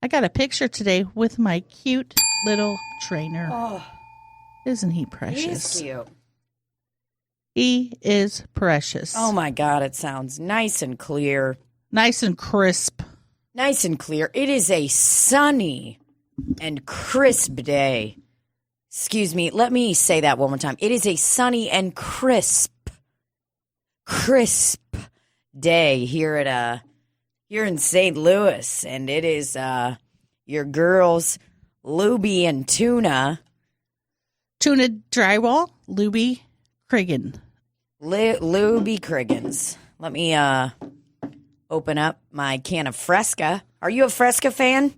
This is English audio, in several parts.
I got a picture today with my cute little trainer. Oh, Isn't he precious? he is cute. He is precious. Oh, my God. It sounds nice and clear. Nice and crisp. Nice and clear. It is a sunny and crisp day. Excuse me. Let me say that one more time. It is a sunny and crisp day here in St. Louis, and it is your girls, Libbie and Tuna Drywall, Libbie Higgins. Libbie Higgins. Let me open up my can of Fresca. Are you a Fresca fan?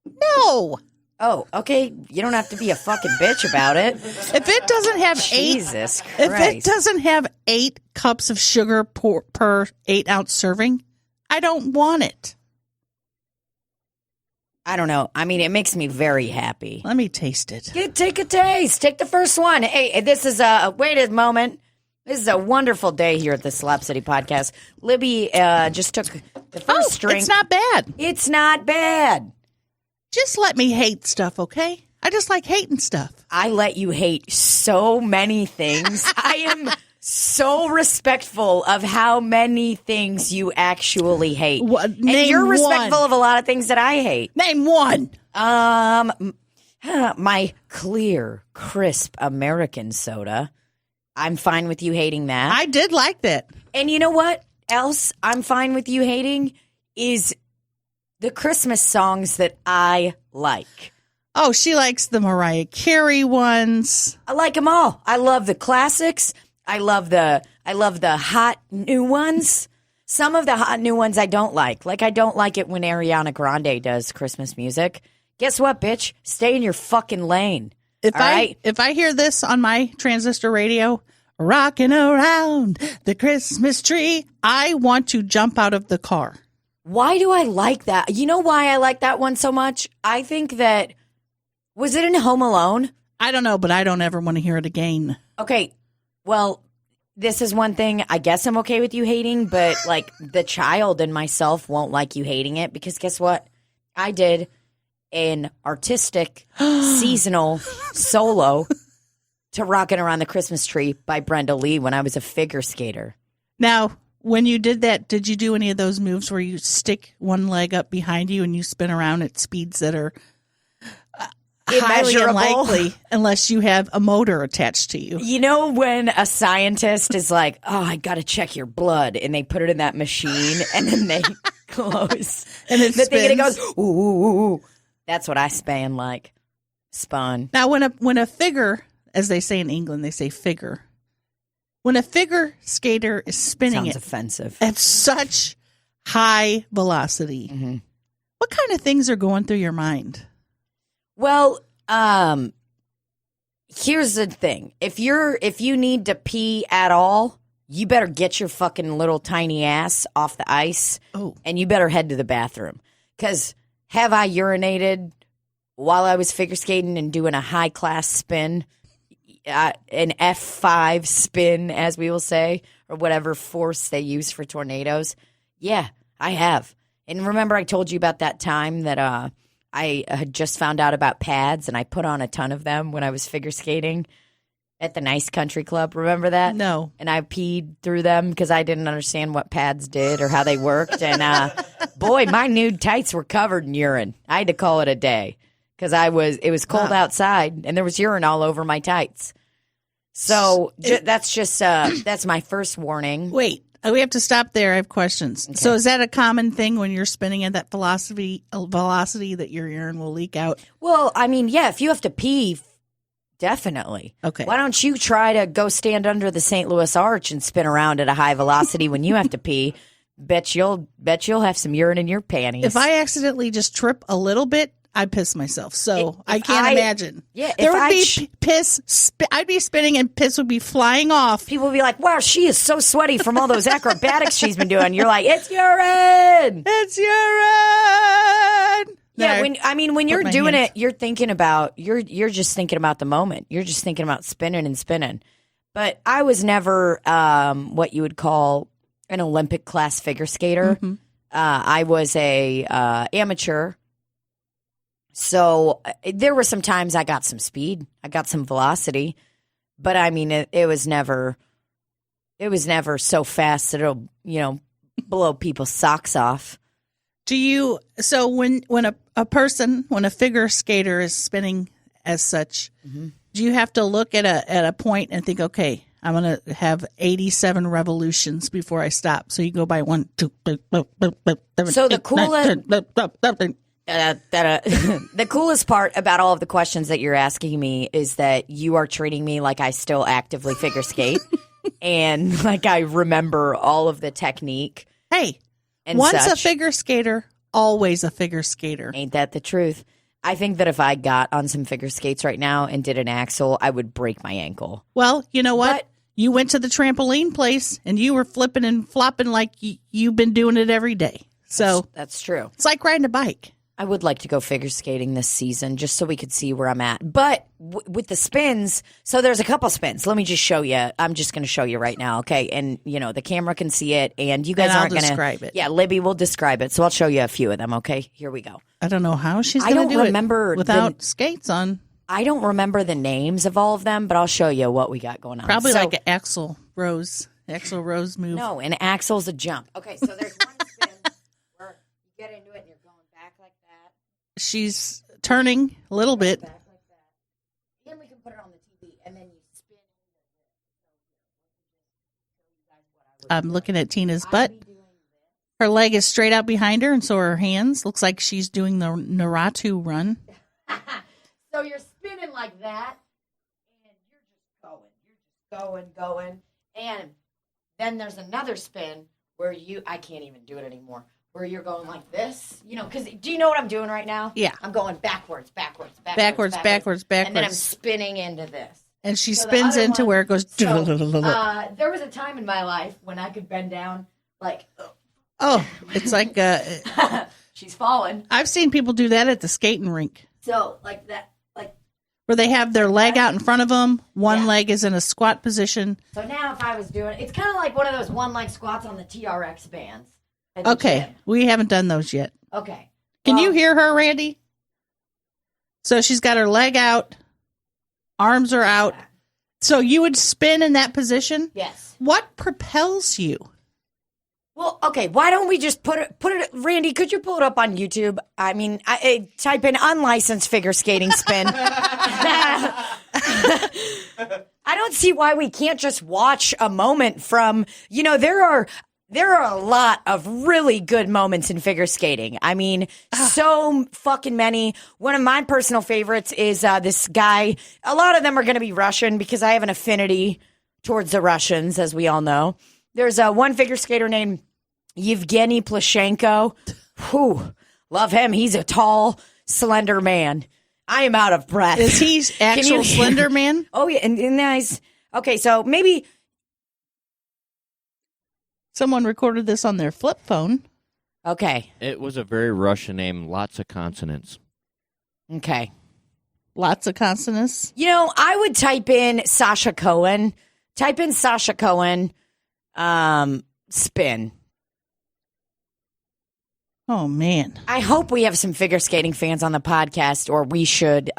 No. Oh, okay. You don't have to be a fucking bitch about it. If it doesn't have Jesus Christ. If it doesn't have 8 cups of sugar per 8-ounce serving, I don't want it. I don't know. I mean, it makes me very happy. Let me taste it. Take a taste. Take the first one. Hey, this is wait a moment. This is a wonderful day here at the Slop City podcast. Libbie just took the first drink. It's not bad. It's not bad. Just let me hate stuff, okay? I just like hating stuff. I let you hate so many things. I am so respectful of how many things you actually hate. What, and you're respectful of a lot of things that I hate. Name one. My clear, crisp American soda. I'm fine with you hating that. I did like that. And you know what else I'm fine with you hating is the Christmas songs that I like. Oh, she likes the Mariah Carey ones. I like them all. I love the classics. I love the hot new ones. Some of the hot new ones I don't like. Like, I don't like it when Ariana Grande does Christmas music. Guess what, bitch? Stay in your fucking lane. If I hear this on my transistor radio, rocking around the Christmas tree, I want to jump out of the car. Why do I like that? You know why I like that one so much? I think that, was it in Home Alone? I don't know, but I don't ever want to hear it again. Okay, well, this is one thing I guess I'm okay with you hating, but like the child and myself won't like you hating it because guess what? I did an artistic seasonal solo to Rockin' Around the Christmas Tree by Brenda Lee when I was a figure skater. Now, when you did that, did you do any of those moves where you stick one leg up behind you and you spin around at speeds that are highly unlikely unless you have a motor attached to you? You know when a scientist is like, oh, I got to check your blood, and they put it in that machine, and then they close. And it spins. Thing, and it goes, ooh, ooh, ooh. That's what I spun. Now, when a figure, as they say in England, they say figure. When a figure skater is spinning Sounds offensive. at such high velocity, what kind of things are going through your mind? Well, here's the thing. If you need to pee at all, you better get your fucking little tiny ass off the ice and you better head to the bathroom. Because have I urinated while I was figure skating and doing a high class spin? An F5 spin, as we will say, or whatever force they use for tornadoes. Yeah, I have. And remember I told you about that time that I had just found out about pads, and I put on a ton of them when I was figure skating at the Nice Country Club. Remember that? No. And I peed through them because I didn't understand what pads did or how they worked. And boy, my nude tights were covered in urine. I had to call it a day because it was cold outside, and there was urine all over my tights. So that's my first warning. Wait, we have to stop there. I have questions. Okay. So is that a common thing when you're spinning at that velocity that your urine will leak out? Well, I mean, yeah, if you have to pee, definitely. Okay. Why don't you try to go stand under the St. Louis Arch and spin around at a high velocity when you have to pee? Bet you'll have some urine in your panties. If I accidentally just trip a little bit, I piss myself. So I can't imagine. Yeah, there would be piss. I'd be spinning and piss would be flying off. People would be like, "Wow, she is so sweaty from all those acrobatics she's been doing." You're like, "It's urine. It's urine." Yeah, when you're doing it, you're thinking about you're just thinking about the moment. You're just thinking about spinning and spinning. But I was never what you would call an Olympic class figure skater. I was a amateur So there were some times I got some speed, I got some velocity, but I mean, it was never so fast that it'll, blow people's socks off. So when a figure skater is spinning as such, do you have to look at a point and think, okay, I'm going to have 87 revolutions before I stop? So you go by 1, 2, 3, 4, 5, 6, 7, So the 8, 9, 10. The coolest part about all of the questions that you're asking me is that you are treating me like I still actively figure skate and like I remember all of the technique. Hey, once a figure skater, always a figure skater. Ain't that the truth? I think that if I got on some figure skates right now and did an axle, I would break my ankle. Well, you know what? You went to the trampoline place and you were flipping and flopping like you've been doing it every day. So that's true. It's like riding a bike. I would like to go figure skating this season just so we could see where I'm at. But with the spins, so there's a couple spins. Let me just show you. I'm just going to show you right now, okay? And, the camera can see it, and you guys aren't going to describe it. Yeah, Libbie will describe it. So I'll show you a few of them, okay? Here we go. I don't know how she's going to do it without skates on. I don't remember the names of all of them, but I'll show you what we got going on. Probably like an Axl Rose move. No, an axle's a jump. Okay, so there's one spin where you get into it and you're going back like that. She's turning a little bit. Back like that. And we can put it on the TV, and then you spin. I'm looking at Tina's butt. Her leg is straight out behind her, and so are her hands. Looks like she's doing the Naratu run. So you're spinning like that, and you're just going. And then there's another spin where I can't even do it anymore, where you're going like this, because do you know what I'm doing right now? Yeah. I'm going backwards. And then I'm spinning into this. And she spins into where it goes. So, there was a time in my life when I could bend down like. Oh, it's like she's falling. I've seen people do that at the skating rink. So like that, where they have their leg out in front of them. One leg is in a squat position. So now if I was doing, it's kind of like one of those one leg squats on the TRX bands. Okay, gym. we haven't done those yet. Okay. Can you hear her, Randy? So she's got her leg out, arms are out. So you would spin in that position? Yes. What propels you? Well, okay, why don't we just put it, Randy, could you pull it up on YouTube? I mean, I type in unlicensed figure skating spin. I don't see why we can't just watch a moment from, there are a lot of really good moments in figure skating. I mean, so fucking many. One of my personal favorites is this guy. A lot of them are going to be Russian because I have an affinity towards the Russians, as we all know. There's one figure skater named Yevgeny Plashenko. Whew, love him. He's a tall, slender man. I am out of breath. Is he actual slender man? Oh, yeah. And nice. Okay, so maybe someone recorded this on their flip phone. Okay. It was a very Russian name, lots of consonants. Okay. Lots of consonants. I would type in Sasha Cohen. Spin. Oh, man. I hope we have some figure skating fans on the podcast, or we should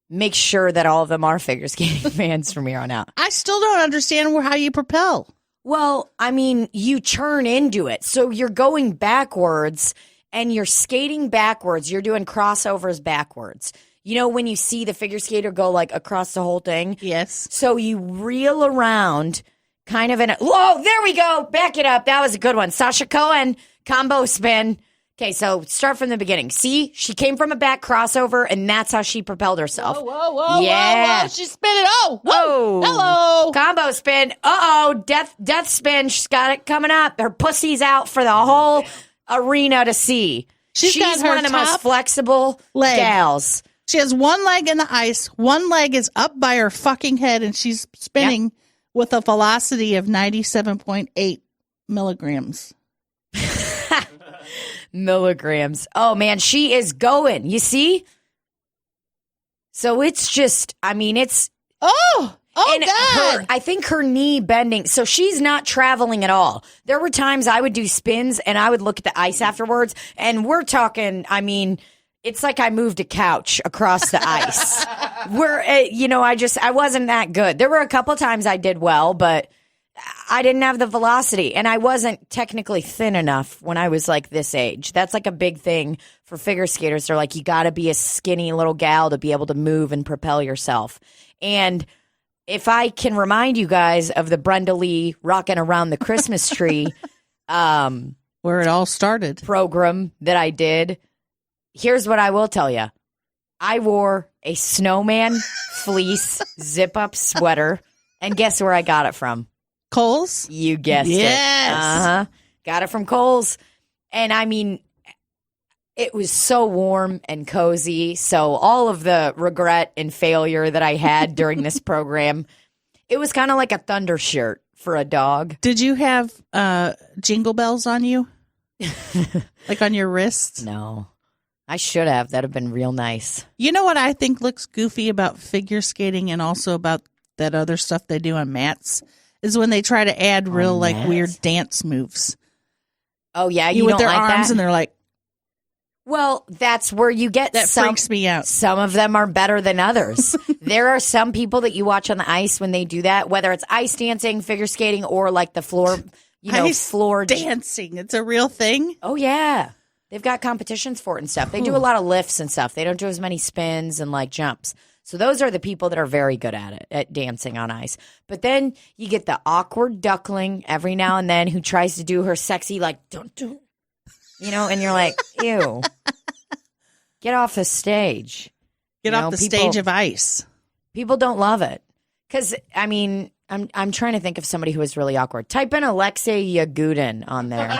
make sure that all of them are figure skating fans from here on out. I still don't understand how you propel. Well, I mean, you turn into it. So you're going backwards and you're skating backwards. You're doing crossovers backwards. When you see the figure skater go like across the whole thing? Yes. So you reel around kind of in a, whoa, there we go. Back it up. That was a good one. Sasha Cohen, combo spin. Okay, so start from the beginning. See, she came from a back crossover, and that's how she propelled herself. Whoa, yeah. Whoa. She's spinning. Oh, whoa. Hello. Combo spin. Uh-oh, death spin. She's got it coming up. Her pussy's out for the whole arena to see. She's one of the most flexible gals. She has one leg in the ice. One leg is up by her fucking head, and she's spinning with a velocity of 97.8 milligrams. Milligrams. Oh, man, she is going. You see? So it's just, I mean, it's... Oh, God. I think her knee bending. So she's not traveling at all. There were times I would do spins, and I would look at the ice afterwards, and we're talking, I mean... It's like I moved a couch across the ice. I wasn't that good. There were a couple times I did well, but I didn't have the velocity, and I wasn't technically thin enough when I was like this age. That's like a big thing for figure skaters. They're like, you got to be a skinny little gal to be able to move and propel yourself. And if I can remind you guys of the Brenda Lee Rockin' Around the Christmas Tree where it all started program that I did, here's what I will tell you. I wore a snowman fleece zip-up sweater, and guess where I got it from? Kohl's? You guessed it. Yes. Got it from Kohl's. And I mean, it was so warm and cozy. So all of the regret and failure that I had during this program, it was kind of like a thunder shirt for a dog. Did you have jingle bells on you? Like on your wrists? No. I should have. That'd have been real nice. You know what I think looks goofy about figure skating and also about that other stuff they do on mats? Is when they try to add real like weird dance moves. Oh yeah, you with don't their like arms that? And they're like, well, that's where you get that freaks me out. Some of them are better than others. There are some people that you watch on the ice when they do that, whether it's ice dancing, figure skating, or like the floor, floor dancing. It's a real thing. Oh yeah, they've got competitions for it and stuff. They do a lot of lifts and stuff. They don't do as many spins and like jumps. So those are the people that are very good at it, at dancing on ice. But then you get the awkward duckling every now and then who tries to do her sexy, like, don't, and you're like, ew. Get off the stage. Get off the stage of ice. People don't love it. Because, I mean, I'm trying to think of somebody who is really awkward. Type in Alexei Yagudin on there.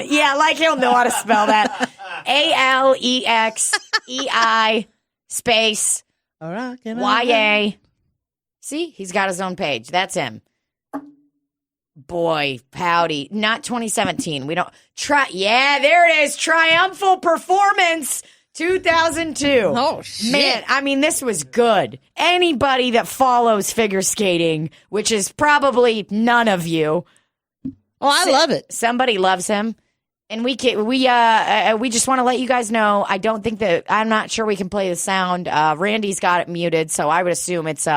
Yeah, like he'll know how to spell that. Alexei space YA. See, he's got his own page. That's him. Boy, pouty. Not 2017. We don't try. Yeah, there it is. Triumphal Performance 2002. Oh, shit. Man, I mean, this was good. Anybody that follows figure skating, which is probably none of you. Oh, I love it. Somebody loves him. And we just want to let you guys know. I'm not sure we can play the sound. Randy's got it muted, so I would assume it's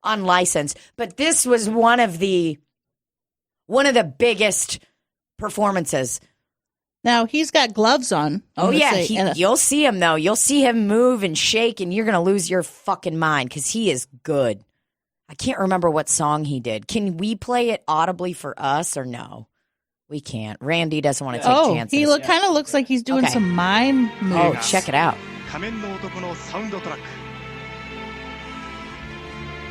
unlicensed. But this was one of the biggest performances. Now he's got gloves on. Oh yeah, you'll see him though. You'll see him move and shake, and you're gonna lose your fucking mind because he is good. I can't remember what song he did. Can we play it audibly for us or no? We can't. Randy doesn't want to take chances. He kind of looks like he's doing some mime moves. Oh, check it out.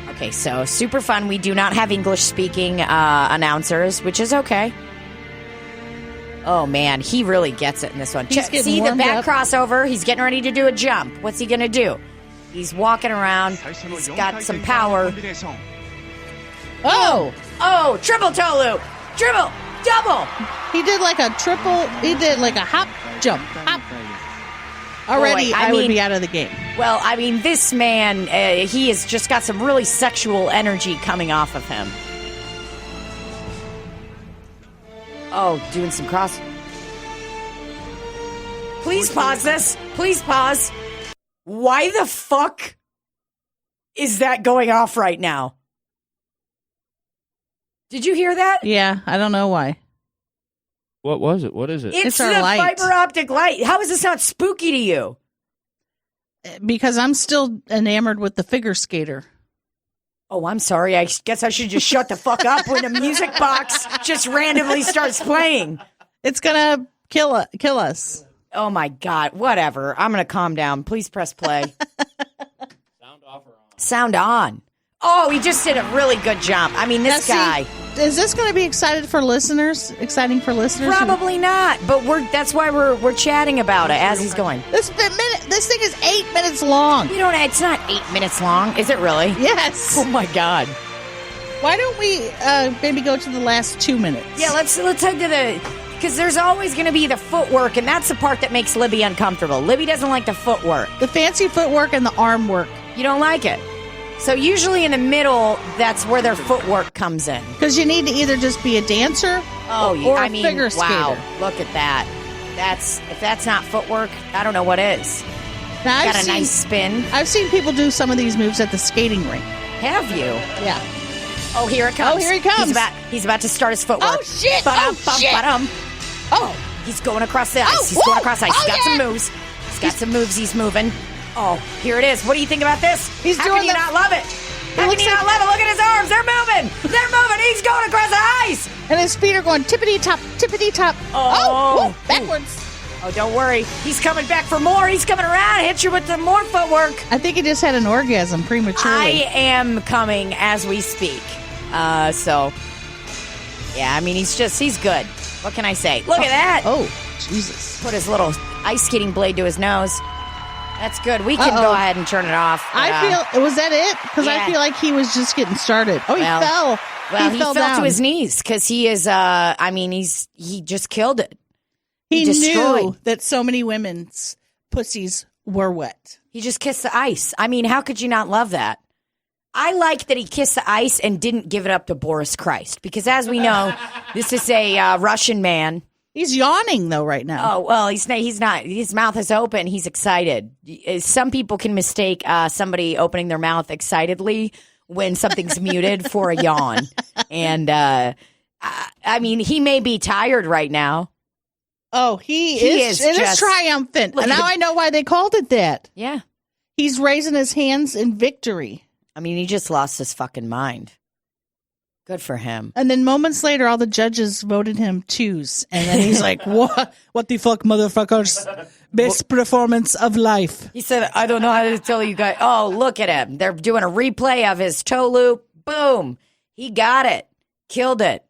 Okay, so super fun. We do not have English-speaking announcers, which is okay. Oh, man, he really gets it in this one. See the back crossover? He's getting ready to do a jump. What's he going to do? He's walking around. He's got some power. Oh, triple toe loop. Dribble. Double. He did like a triple. He did like a hop, jump, hop. Already, I would be out of the game. Well, I mean, this man, he has just got some really sexual energy coming off of him. Oh, doing some cross. Please pause this. Please pause. Why the fuck is that going off right now? Did you hear that? Yeah, I don't know why. What was it? What is it? It's the light. Fiber optic light. How is this not spooky to you? Because I'm still enamored with the figure skater. Oh, I'm sorry. I guess I should just shut the fuck up when a music box just randomly starts playing. It's gonna kill us. Oh my God. Whatever. I'm gonna calm down. Please press play. Sound off or on? Sound on. Oh, he just did a really good jump. I mean, this guy. Is this going to be exciting for listeners? Probably not. But that's why we're chatting about it as he's going. This thing is 8 minutes long. It's not 8 minutes long, is it really? Yes. Oh my God. Why don't we maybe go to the last 2 minutes? Yeah, let's head to because there's always going to be the footwork, and that's the part that makes Libbie uncomfortable. Libbie doesn't like the footwork, the fancy footwork, and the arm work. You don't like it. So usually in the middle, that's where their footwork comes in. Because you need to either just be a dancer or a figure skater. Wow, look at that. If that's not footwork, I don't know what is. Now, Got a nice spin. I've seen people do some of these moves at the skating rink. Have you? Yeah. Oh, here it comes. Oh, here he comes. He's about to start his footwork. Oh, shit. Oh, he's going across the ice. He's going across the ice. He's got some moves. He's moving. Oh, here it is. What do you think about this? He's How can you not love it? How can you not love it? Look at his arms. They're moving. He's going across the ice. And his feet are going tippity-top, tippity-top. Oh, backwards. Oh, don't worry. He's coming back for more. He's coming around. Hit you with some more footwork. I think he just had an orgasm prematurely. I am coming as we speak. So, yeah, I mean, he's good. What can I say? Look at that. Oh, Jesus. Put his little ice skating blade to his nose. That's good. We can go ahead and turn it off. Was that it? Because I feel like he was just getting started. Oh, he fell. Well, he fell to his knees because he is, he just killed it. He knew that so many women's pussies were wet. He just kissed the ice. I mean, how could you not love that? I like that he kissed the ice and didn't give it up to Boris Christ because, as we know, this is a Russian man. He's yawning, though, right now. Oh, well, he's not. His mouth is open. He's excited. Some people can mistake somebody opening their mouth excitedly when something's muted for a yawn. And, I mean, he may be tired right now. Oh, he is. It is triumphant. And now I know why they called it that. Yeah. He's raising his hands in victory. I mean, he just lost his fucking mind. Good for him. And then moments later, all the judges voted him twos. And then he's like, what the fuck, motherfuckers? Best performance of life. He said, I don't know how to tell you guys. Oh, look at him. They're doing a replay of his toe loop. Boom. He got it. Killed it.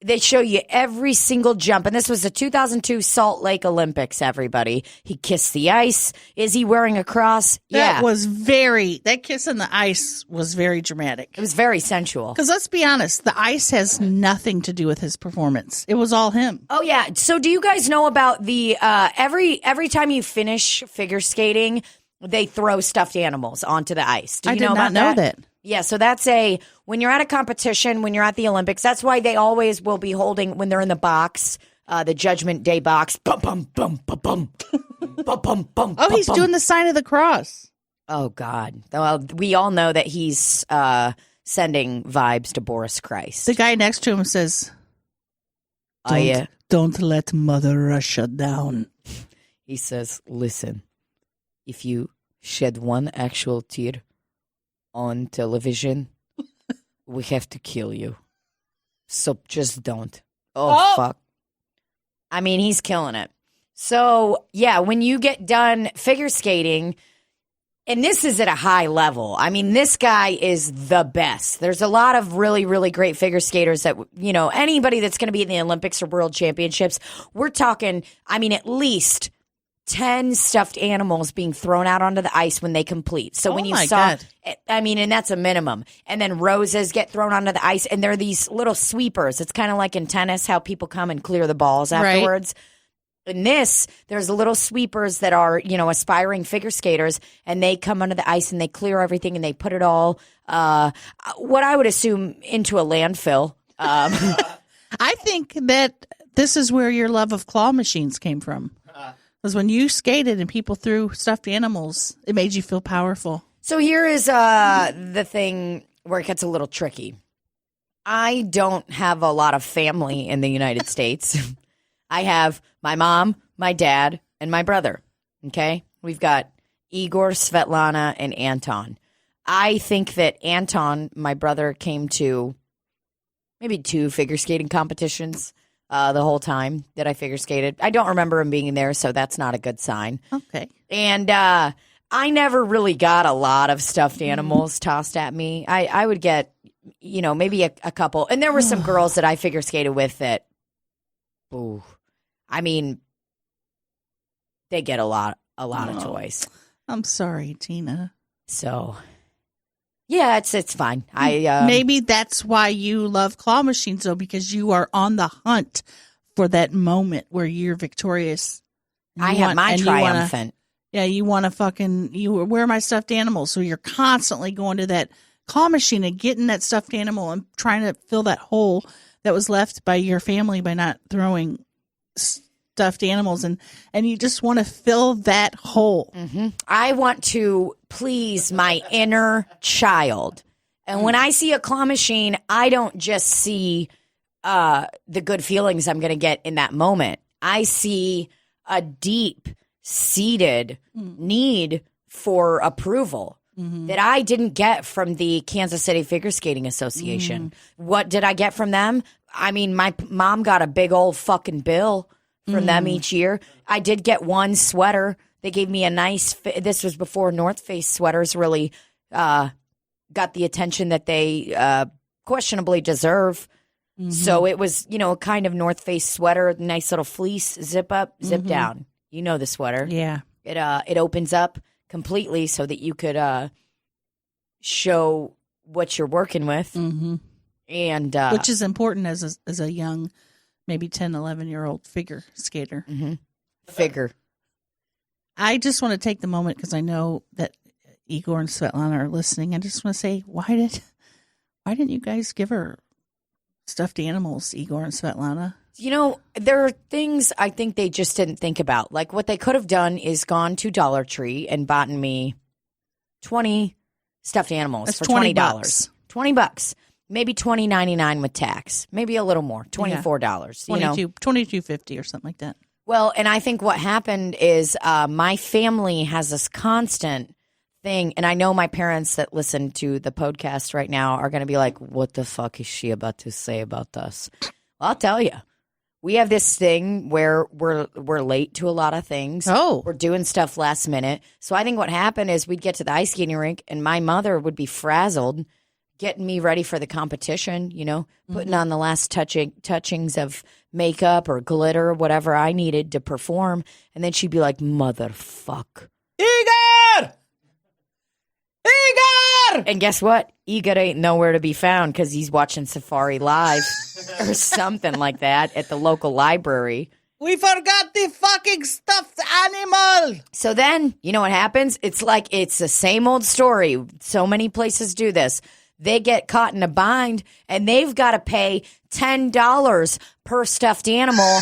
They show you every single jump. And this was the 2002 Salt Lake Olympics, everybody. He kissed the ice. Is he wearing a cross? That kiss on the ice was very dramatic. It was very sensual. Because let's be honest, the ice has nothing to do with his performance. It was all him. Oh, yeah. So do you guys know about the, every time you finish figure skating, they throw stuffed animals onto the ice? I did not know that. Yeah, so that's when you're at a competition, when you're at the Olympics, that's why they always will be holding, when they're in the box, the Judgment Day box. Bum, bum, bum, bum, bum. Bum, bum, bum, oh, he's doing the sign of the cross. Oh, God. Well, we all know that he's sending vibes to Boris Christ. The guy next to him says, don't let Mother Russia down. He says, listen, if you shed one actual tear on television, we have to kill you. So just don't. Oh, fuck. I mean, he's killing it. So, yeah, when you get done figure skating, and this is at a high level. I mean, this guy is the best. There's a lot of really, really great figure skaters that, you know, anybody that's going to be in the Olympics or World Championships, we're talking, I mean, at least 10 stuffed animals being thrown out onto the ice when they complete. So when you saw, I mean, and that's a minimum. And then roses get thrown onto the ice, and they're these little sweepers. It's kind of like in tennis, how people come and clear the balls afterwards. Right. In this, there's little sweepers that are, you know, aspiring figure skaters, and they come onto the ice and they clear everything and they put it all, what I would assume, into a landfill. I think that this is where your love of claw machines came from. Because when you skated and people threw stuffed animals, it made you feel powerful. So here is the thing where it gets a little tricky. I don't have a lot of family in the United States. I have my mom, my dad, and my brother. Okay? We've got Igor, Svetlana, and Anton. I think that Anton, my brother, came to maybe 2 figure skating competitions. The whole time that I figure skated. I don't remember him being there, so that's not a good sign. Okay. And I never really got a lot of stuffed animals tossed at me. I would get, you know, maybe a couple. And there were some girls that I figure skated with that, ooh, I mean, they get a lot of toys. I'm sorry, Tina. So, yeah, it's fine. Maybe that's why you love claw machines, though, because you are on the hunt for that moment where you're victorious. I have my triumphant. You want to where are my stuffed animals? So you're constantly going to that claw machine and getting that stuffed animal and trying to fill that hole that was left by your family by not throwing stuffed animals, and you just want to fill that hole. I want to please my inner child. And when I see a claw machine, I don't just see the good feelings I'm going to get in that moment. I see a deep-seated need for approval that I didn't get from the Kansas City Figure Skating Association. What did I get from them? I mean, my mom got a big old fucking bill from them each year. I did get one sweater. They gave me a nice this was before North Face sweaters really got the attention that they questionably deserve. So it was, a kind of North Face sweater, nice little fleece, zip up, zip down. You know the sweater. Yeah. It opens up completely so that you could show what you're working with. And which is important as a young, maybe 10, 11-year-old figure skater. Figure. I just want to take the moment because I know that Igor and Svetlana are listening. I just want to say, why didn't you guys give her stuffed animals, Igor and Svetlana? There are things I think they just didn't think about. Like what they could have done is gone to Dollar Tree and bought me 20 stuffed animals for $20. $20. Maybe $20.99 with tax. Maybe a little more. $24. $22.50 or something like that. Well, and I think what happened is my family has this constant thing, and I know my parents that listen to the podcast right now are going to be like, what the fuck is she about to say about us? Well, I'll tell you. We have this thing where we're late to a lot of things. Oh. We're doing stuff last minute. So I think what happened is we'd get to the ice skating rink, and my mother would be frazzled getting me ready for the competition, putting on the last touchings of makeup or glitter, whatever I needed to perform. And then she'd be like, motherfuck. Igor! And guess what? Igor ain't nowhere to be found because he's watching Safari Live or something like that at the local library. We forgot the fucking stuffed animal. So then, you know what happens? It's like it's the same old story. So many places do this. They get caught in a bind, and they've got to pay $10 per stuffed animal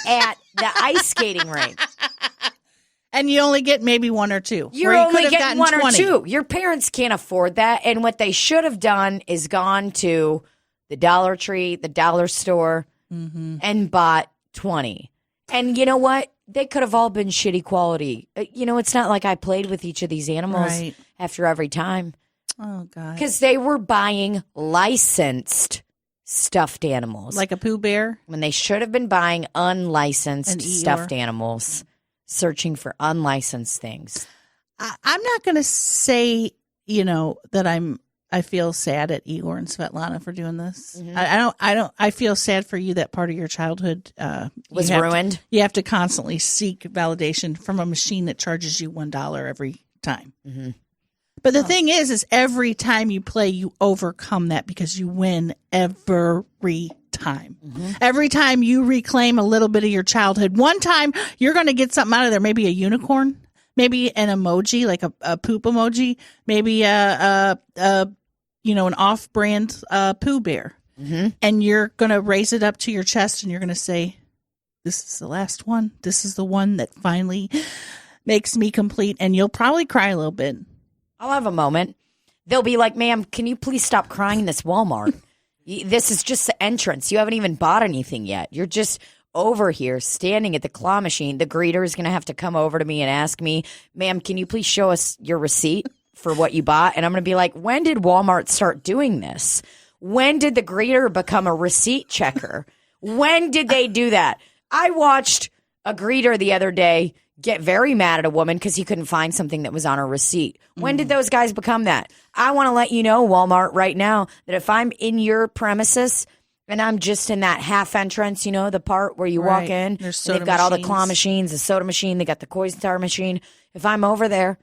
at the ice skating rink. And you only get maybe one or two. You're only getting one 20. Or two. Your parents can't afford that. And what they should have done is gone to the Dollar Tree, the dollar store, and bought 20. And you know what? They could have all been shitty quality. It's not like I played with each of these animals after every time. Oh, God. Because they were buying licensed stuffed animals. Like a Pooh Bear? When they should have been buying unlicensed stuffed animals. Searching for unlicensed things. I'm not going to say, that I feel sad at Igor and Svetlana for doing this. I feel sad for you that part of your childhood was ruined. You have to constantly seek validation from a machine that charges you $1 every time. But the thing is every time you play, you overcome that because you win every time. Every time you reclaim a little bit of your childhood. One time you're going to get something out of there, maybe a unicorn, maybe an emoji, like a poop emoji, maybe an off-brand Pooh Bear. And you're going to raise it up to your chest and you're going to say, this is the last one. This is the one that finally makes me complete. And you'll probably cry a little bit. I'll have a moment. They'll be like, ma'am, can you please stop crying in this Walmart? This is just the entrance. You haven't even bought anything yet. You're just over here standing at the claw machine. The greeter is going to have to come over to me and ask me, ma'am, can you please show us your receipt for what you bought? And I'm going to be like, when did Walmart start doing this? When did the greeter become a receipt checker? When did they do that? I watched a greeter the other day get very mad at a woman because he couldn't find something that was on her receipt. When did those guys become that? I want to let you know, Walmart, right now, that if I'm in your premises and I'm just in that half entrance, the part where you walk in, they've got all the claw machines, the soda machine, they got the Koi Star machine. If I'm over there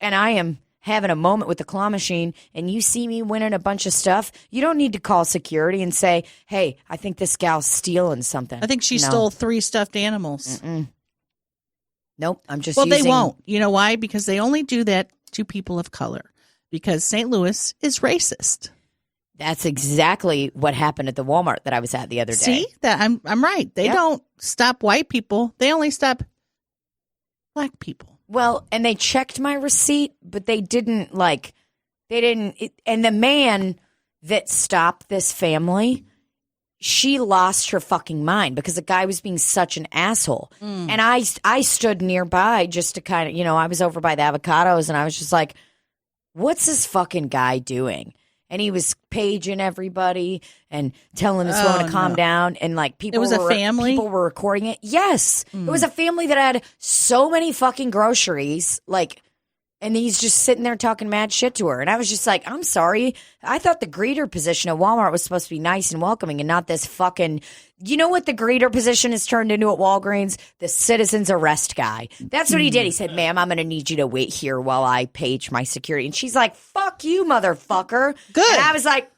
and I am having a moment with the claw machine and you see me winning a bunch of stuff, you don't need to call security and say, hey, I think this gal's stealing something. I think she stole 3 stuffed animals. Nope, I'm just Well, they won't. You know why? Because they only do that to people of color. Because St. Louis is racist. That's exactly what happened at the Walmart that I was at the other day. See, that I'm right. They don't stop white people. They only stop black people. Well, and they checked my receipt, but they didn't and the man that stopped this family, she lost her fucking mind because the guy was being such an asshole. And I stood nearby just to kind of, I was over by the avocados and I was just like, what's this fucking guy doing? And he was paging everybody and telling this woman to calm down. And like people, it was a family. People were recording it. Yes, it was a family that had so many fucking groceries. And he's just sitting there talking mad shit to her. And I was just like, I'm sorry. I thought the greeter position at Walmart was supposed to be nice and welcoming and not this fucking, you know what the greeter position has turned into at Walgreens? The citizen's arrest guy. That's what he did. He said, ma'am, I'm going to need you to wait here while I page my security. And she's like, fuck you, motherfucker. Good. And I was like,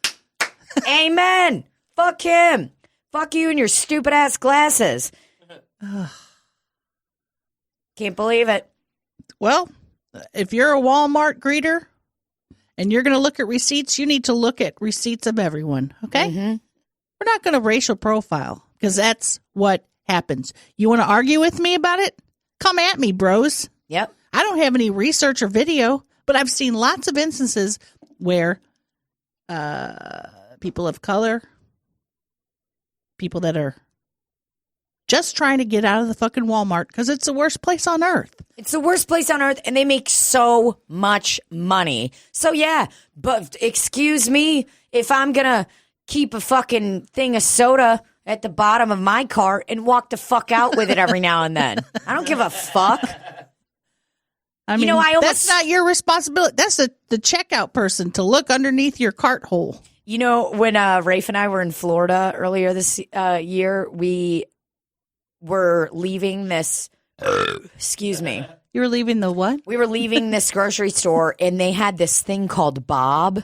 amen. Fuck him. Fuck you and your stupid ass glasses. Can't believe it. Well, if you're a Walmart greeter and you're going to look at receipts, you need to look at receipts of everyone, okay? We're not going to racial profile because that's what happens. You want to argue with me about it? Come at me, bros. Yep. I don't have any research or video, but I've seen lots of instances where people of color, people that are just trying to get out of the fucking Walmart because it's the worst place on earth. It's the worst place on earth, and they make so much money. So, yeah, but excuse me if I'm going to keep a fucking thing of soda at the bottom of my cart and walk the fuck out with it every now and then. I don't give a fuck. I mean, that's not your responsibility. That's the checkout person to look underneath your cart hole. You know, when Rafe and I were in Florida earlier this year, we were leaving this... Excuse me. You were leaving the what? We were leaving this grocery store, and they had this thing called Bob,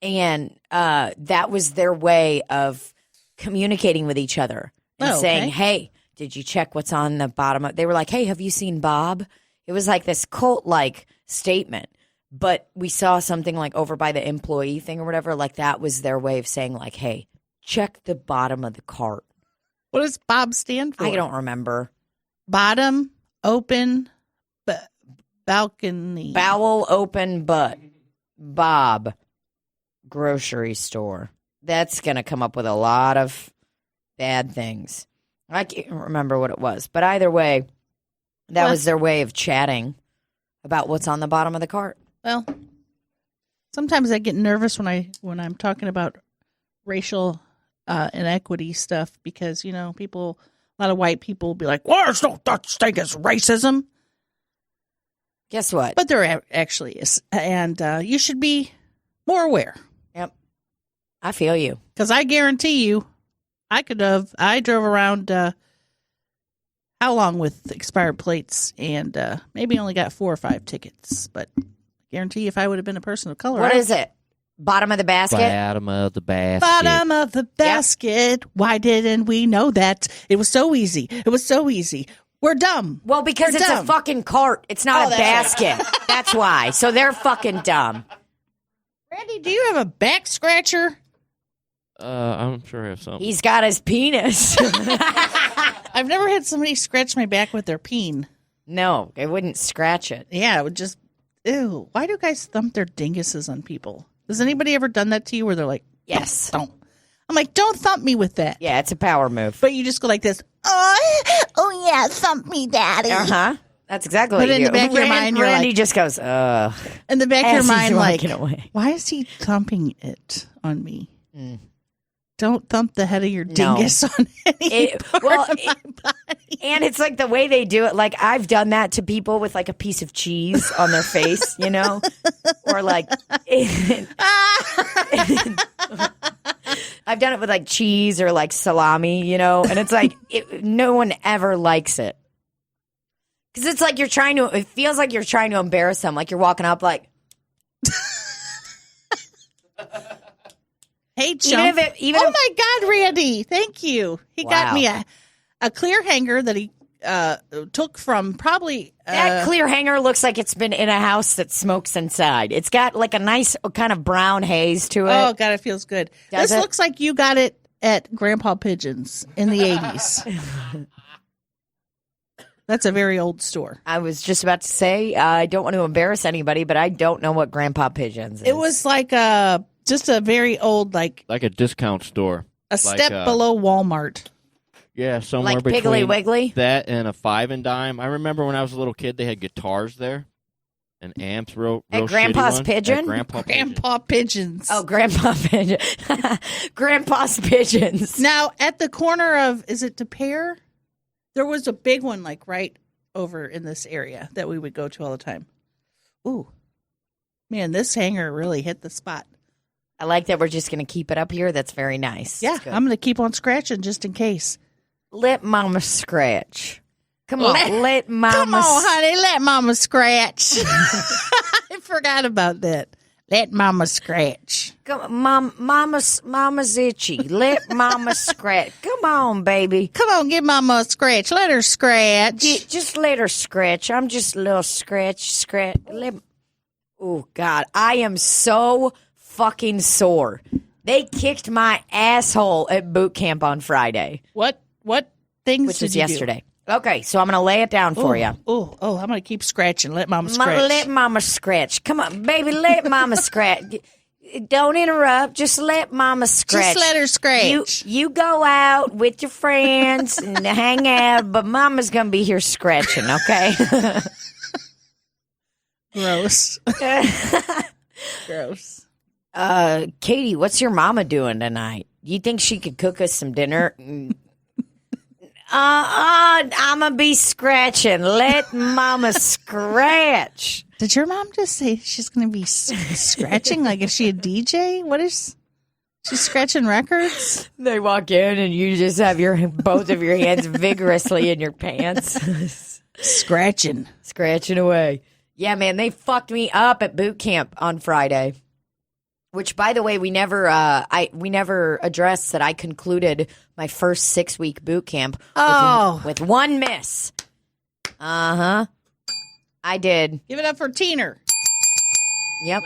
and that was their way of communicating with each other and saying, hey, did you check what's on the bottom of... They were like, hey, have you seen Bob? It was like this cult-like statement, but we saw something like over by the employee thing or whatever, like that was their way of saying like, hey, check the bottom of the cart. What does Bob stand for? I don't remember. Bottom, open, balcony. Bowel open butt. Bob. Grocery store. That's going to come up with a lot of bad things. I can't remember what it was. But either way, that was their way of chatting about what's on the bottom of the cart. Well, sometimes I get nervous when I'm talking about racial inequity stuff because, people... A lot of white people will be like, well, there's no such thing as racism. Guess what? But there actually is. And you should be more aware. Yep. I feel you. Because I guarantee you, I drove around how long with expired plates and maybe only got 4 or 5 tickets. But I guarantee you if I would have been a person of color. What is it? Bottom of the basket? Bottom of the basket. Bottom of the basket. Yep. Why didn't we know that? It was so easy. We're dumb. Well, because it's a fucking cart. It's not a basket. Right. That's why. So they're fucking dumb. Randy, do you have a back scratcher? I'm sure I have something. He's got his penis. I've never had somebody scratch my back with their peen. No, it wouldn't scratch it. Yeah, it would just... Ew. Why do guys thump their dinguses on people? Has anybody ever done that to you where they're like, yes. Don't. I'm like, don't thump me with that. Yeah, it's a power move. But you just go like this. Oh yeah, thump me, daddy. Uh-huh. That's exactly what you do. But in the back of your mind, you're Randy like, just goes, ugh. In the back of your mind, like, away. Why is he thumping it on me? Don't thump the head of your dingus on any part of my body. And it's like the way they do it. Like I've done that to people with like a piece of cheese on their face, or like I've done it with like cheese or like salami, and it's like no one ever likes it because it's like it feels like you're trying to embarrass them, like you're walking up like. Hey, chump. Even my God, Randy. Thank you. He got me a clear hanger that he took from probably that clear hanger looks like it's been in a house that smokes inside. It's got like a nice kind of brown haze to it. Oh God, it feels good. This looks like you got it at Grandpa Pigeon's in the 80s. That's a very old store. I was just about to say, I don't want to embarrass anybody, but I don't know what Grandpa Pigeon's is. It was like just a very old, like a discount store. A step below Walmart. Yeah, somewhere like between Piggly Wiggly? That and a 5 and dime. I remember when I was a little kid, they had guitars there and amps. Real at Grandpa's shitty Pigeon? At Grandpa Pigeons. Oh, Grandpa Pigeon. Grandpa's Pigeons. Now, at the corner of, is it DePere? There was a big one, like right over in this area that we would go to all the time. Ooh, man, this hanger really hit the spot. I like that we're just going to keep it up here. That's very nice. Yeah, I'm going to keep on scratching just in case. Let Mama scratch. Come on, let Mama. Come on, honey, let Mama scratch. I forgot about that. Let Mama scratch. Come on, Mama's itchy. Let Mama scratch. Come on, baby. Come on, give Mama a scratch. Let her scratch. Just let her scratch. I'm just a little scratch. Oh, God. I am so fucking sore. They kicked my asshole at boot camp on Friday. What things Which did was you yesterday. Do? Okay, so I'm going to lay it down for you. Oh, I'm going to keep scratching. Let Mama scratch. Let Mama scratch. Come on, baby, let Mama scratch. Don't interrupt. Just let Mama scratch. Just let her scratch. You go out with your friends and hang out, but Mama's going to be here scratching, okay? Gross. Gross. Katie, what's your mama doing tonight? You think she could cook us some dinner? I'm going to be scratching. Let Mama scratch. Did your mom just say she's going to be scratching? Like, is she a DJ? What is she's scratching records? They walk in and you just have both of your hands vigorously in your pants. Scratching away. Yeah, man, they fucked me up at boot camp on Friday. Which, by the way, we never addressed that I concluded my first 6-week boot camp with one miss. I did. Give it up for Teener. Yep.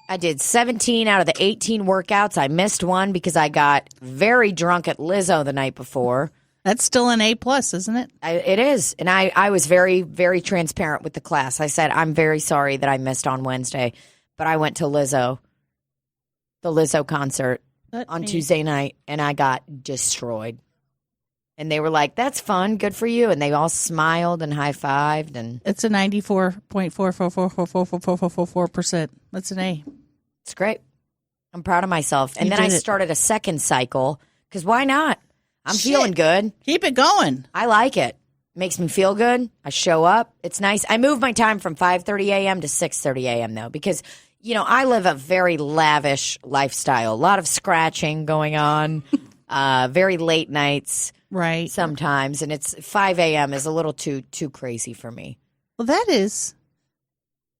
I did 17 out of the 18 workouts. I missed one because I got very drunk at Lizzo the night before. That's still an A+, isn't it? It is. And I was very, very transparent with the class. I said, I'm very sorry that I missed on Wednesday. But I went to the Lizzo concert on Tuesday night, and I got destroyed. And they were like, that's fun, good for you. And they all smiled and high-fived. And it's a 94.4444444%. That's an A. It's great. I'm proud of myself. And then I started a second cycle, because why not? I'm feeling good. Keep it going. I like it. Makes me feel good. I show up. It's nice. I moved my time from 5:30 a.m. to 6:30 a.m. though, because I live a very lavish lifestyle. A lot of scratching going on. Very late nights, right? Sometimes, and it's 5 a.m. is a little too crazy for me. Well, that is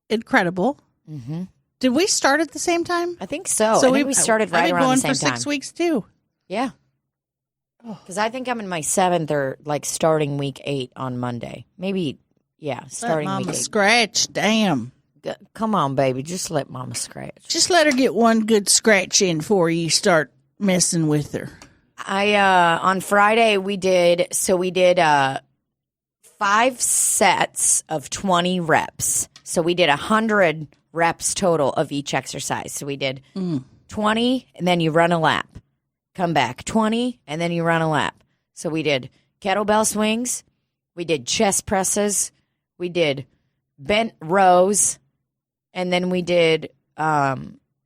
incredible. Mm-hmm. Did we start at the same time? I think so. I think we started right around the same time. I've been going for 6 weeks too. Yeah. Because I think I'm in my 7th or starting week 8 on Monday. Maybe, yeah, starting let week 8. Mama scratch, damn. Come on, baby, just let Mama scratch. Just let her get one good scratch in before you start messing with her. On Friday we did 5 sets of 20 reps. So we did 100 reps total of each exercise. So we did 20, and then you run a lap. Come back, 20, and then you run a lap. So we did kettlebell swings, we did chest presses, we did bent rows, and then we did, what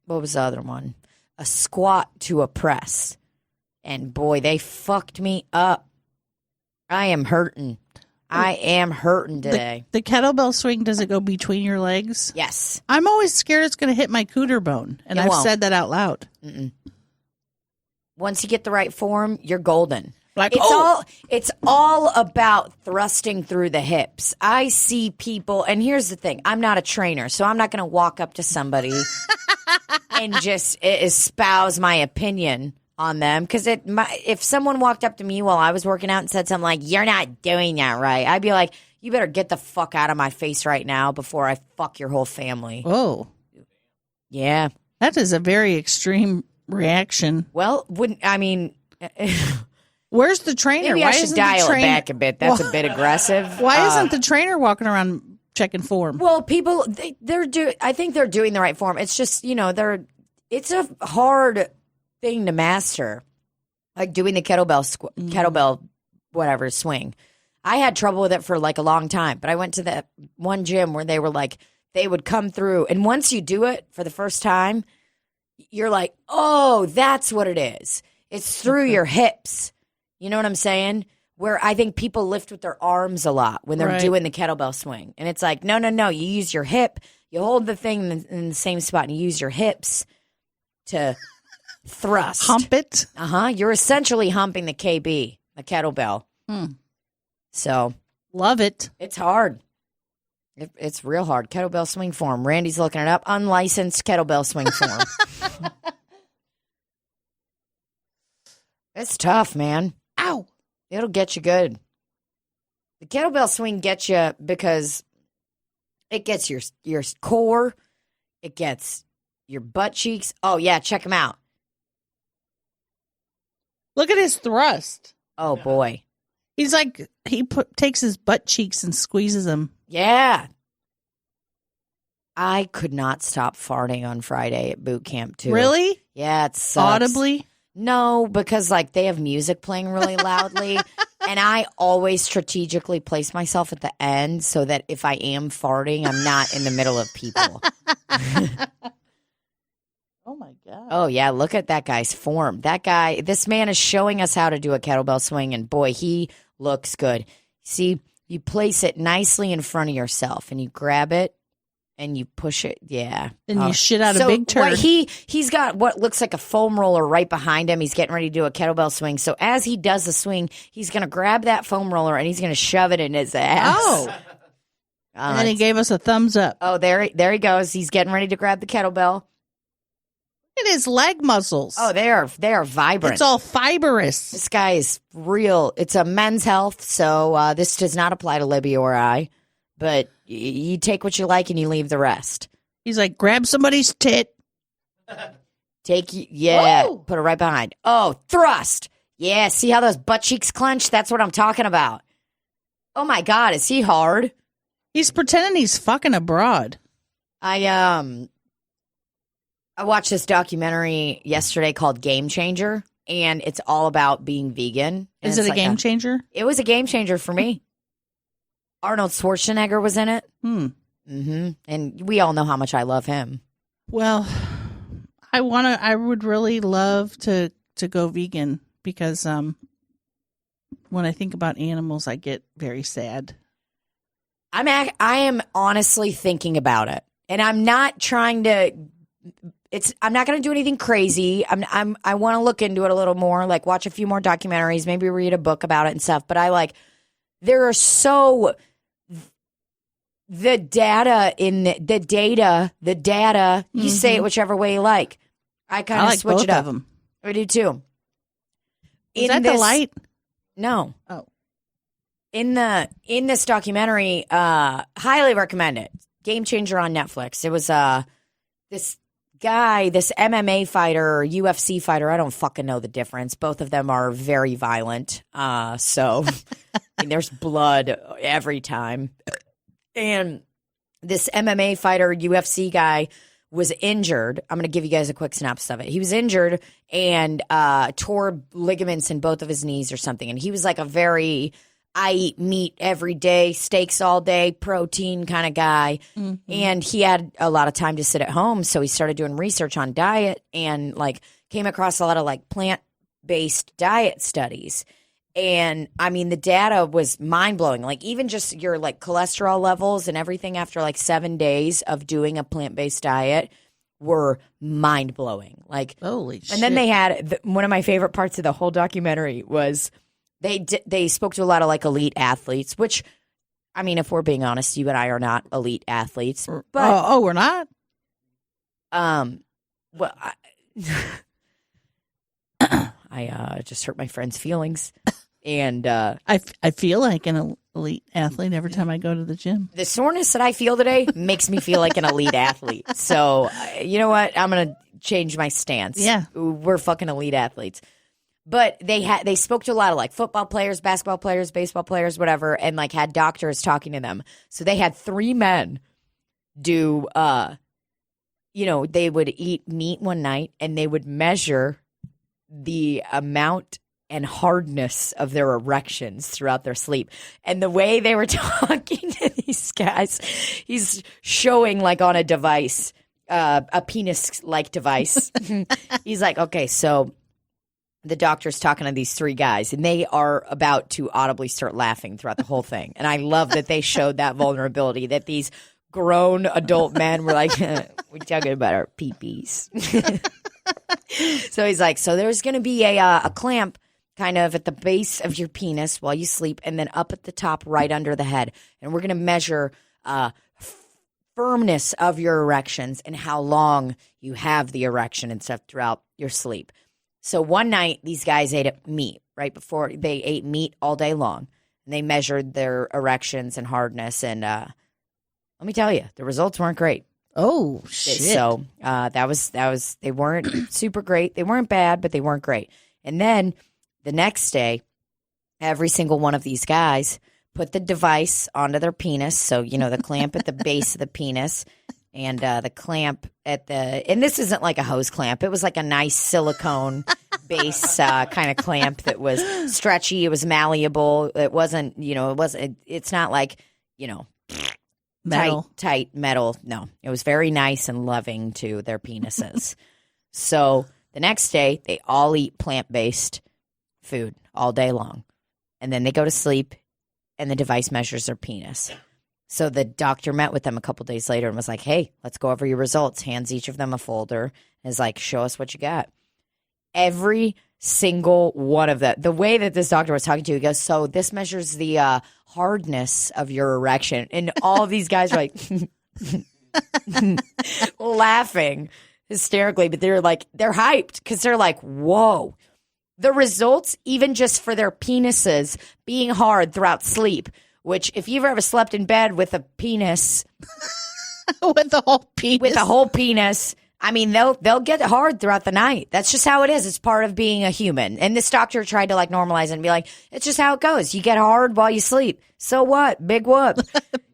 was the other one? A squat to a press. And boy, they fucked me up. I am hurting. I am hurting today. The kettlebell swing, does it go between your legs? Yes. I'm always scared it's going to hit my cooter bone, and I've said that out loud. Mm-mm. Once you get the right form, you're golden. It's all about thrusting through the hips. I see people, and here's the thing. I'm not a trainer, so I'm not going to walk up to somebody and just espouse my opinion on them. Because if someone walked up to me while I was working out and said something like, "You're not doing that right," I'd be like, "You better get the fuck out of my face right now before I fuck your whole family." Oh. Yeah. That is a very extreme reaction. Well, where's the trainer? Maybe I should dial it back a bit. That's a bit aggressive. Why isn't the trainer walking around checking form? Well, people, I think they're doing the right form. It's just, it's a hard thing to master. Like doing the kettlebell, whatever, swing. I had trouble with it for like a long time, but I went to that one gym where they were like, they would come through. And once you do it for the first time, you're like, oh, that's what it is. It's through your hips. You know what I'm saying? Where I think people lift with their arms a lot when they're doing the kettlebell swing. And it's like, no. You use your hip. You hold the thing in the same spot and you use your hips to thrust. Hump it? You're essentially humping the KB, the kettlebell. So. Love it. It's hard. It's real hard. Kettlebell swing form. Randy's looking it up. Unlicensed kettlebell swing form. It's tough, man. Ow. It'll get you good. The kettlebell swing gets you because it gets your core. It gets your butt cheeks. Oh, yeah. Check him out. Look at his thrust. Oh, boy. He's like, takes his butt cheeks and squeezes them. Yeah. I could not stop farting on Friday at boot camp, too. Really? Yeah, it sucks. Audibly? No, because like they have music playing really loudly. And I always strategically place myself at the end so that if I am farting, I'm not in the middle of people. Oh, my God. Oh, yeah. Look at that guy's form. This man is showing us how to do a kettlebell swing. And boy, he looks good. See, you place it nicely in front of yourself and you grab it and you push it. Yeah. And you shit out a big turd. He's got what looks like a foam roller right behind him. He's getting ready to do a kettlebell swing. So as he does the swing, he's going to grab that foam roller and he's going to shove it in his ass. Oh. And then he gave us a thumbs up. Oh, there he goes. He's getting ready to grab the kettlebell. Look at his leg muscles. Oh, they are vibrant. It's all fibrous. This guy is real. It's a Men's Health, so this does not apply to Libbie or I. But you take what you like and you leave the rest. He's like, grab somebody's tit. Put it right behind. Oh, thrust. Yeah, see how those butt cheeks clench? That's what I'm talking about. Oh my God, is he hard? He's pretending he's fucking abroad. I watched this documentary yesterday called Game Changer, and it's all about being vegan. Is it a game changer? It was a game changer for me. Arnold Schwarzenegger was in it. Mm-hmm. And we all know how much I love him. Well, I would really love to go vegan because when I think about animals, I get very sad. I am honestly thinking about it, and I'm not trying to. I'm not going to do anything crazy. I want to look into it a little more, like watch a few more documentaries, maybe read a book about it and stuff. But there are the data. You say it whichever way you like. I kind of switch both it up. Of them. I do too. Is that the light? No. Oh. In this documentary, highly recommend it. Game Changer on Netflix. It was this guy, this MMA fighter or UFC fighter. I don't fucking know the difference. Both of them are very violent. So there's blood every time. And this MMA fighter, UFC guy was injured. I'm going to give you guys a quick synopsis of it. He was injured and tore ligaments in both of his knees or something. And he was like I eat meat every day, steaks all day, protein kind of guy. Mm-hmm. And he had a lot of time to sit at home. So he started doing research on diet and came across a lot of plant-based diet studies. And I mean, the data was mind blowing. Even just your cholesterol levels and everything after 7 days of doing a plant-based diet were mind blowing. Holy shit. And then they had one of my favorite parts of the whole documentary was they spoke to a lot of elite athletes, which, I mean, if we're being honest, you and I are not elite athletes. But we're not. Well, I just hurt my friend's feelings. And I feel like an elite athlete every time I go to the gym. The soreness that I feel today makes me feel like an elite athlete. So, you know what? I'm going to change my stance. Yeah. We're fucking elite athletes. But they spoke to a lot of like football players, basketball players, baseball players, whatever, and like had doctors talking to them. So they had 3 men do, they would eat meat one night and they would measure the amount and hardness of their erections throughout their sleep. And the way they were talking to these guys, he's showing like on a device, a penis-like device. He's like, okay, so the doctor's talking to these 3 guys, and they are about to audibly start laughing throughout the whole thing. And I love that they showed that vulnerability, that these grown adult men were like, we're talking about our pee-pees. So he's like, so there's going to be a clamp kind of at the base of your penis while you sleep, and then up at the top right under the head. And we're going to measure firmness of your erections and how long you have the erection and stuff throughout your sleep. So one night, these guys ate meat right before they ate meat all day long. And they measured their erections and hardness. And let me tell you, the results weren't great. Oh, shit. So that was they weren't super great. They weren't bad, but they weren't great. And then the next day, every single one of these guys put the device onto their penis. So, the clamp at the base of the penis and the clamp and this isn't like a hose clamp. It was like a nice silicone base kind of clamp that was stretchy. It was malleable. It wasn't, it's not like, metal. Tight metal. No, it was very nice and loving to their penises. So the next day, they all eat plant-based food all day long. And then they go to sleep, and the device measures their penis. So the doctor met with them a couple days later and was like, hey, let's go over your results. Hands each of them a folder. And is like, show us what you got. Every single one of them. The way that this doctor was talking to you, he goes, so this measures the hardness of your erection. And all of these guys are like laughing hysterically, but they're hyped because they're like, whoa. The results, even just for their penises being hard throughout sleep, which if you've ever slept in bed with a penis, with the whole penis, I mean, they'll get hard throughout the night. That's just how it is. It's part of being a human. And this doctor tried to normalize it and be like, it's just how it goes. You get hard while you sleep. So what? Big whoop.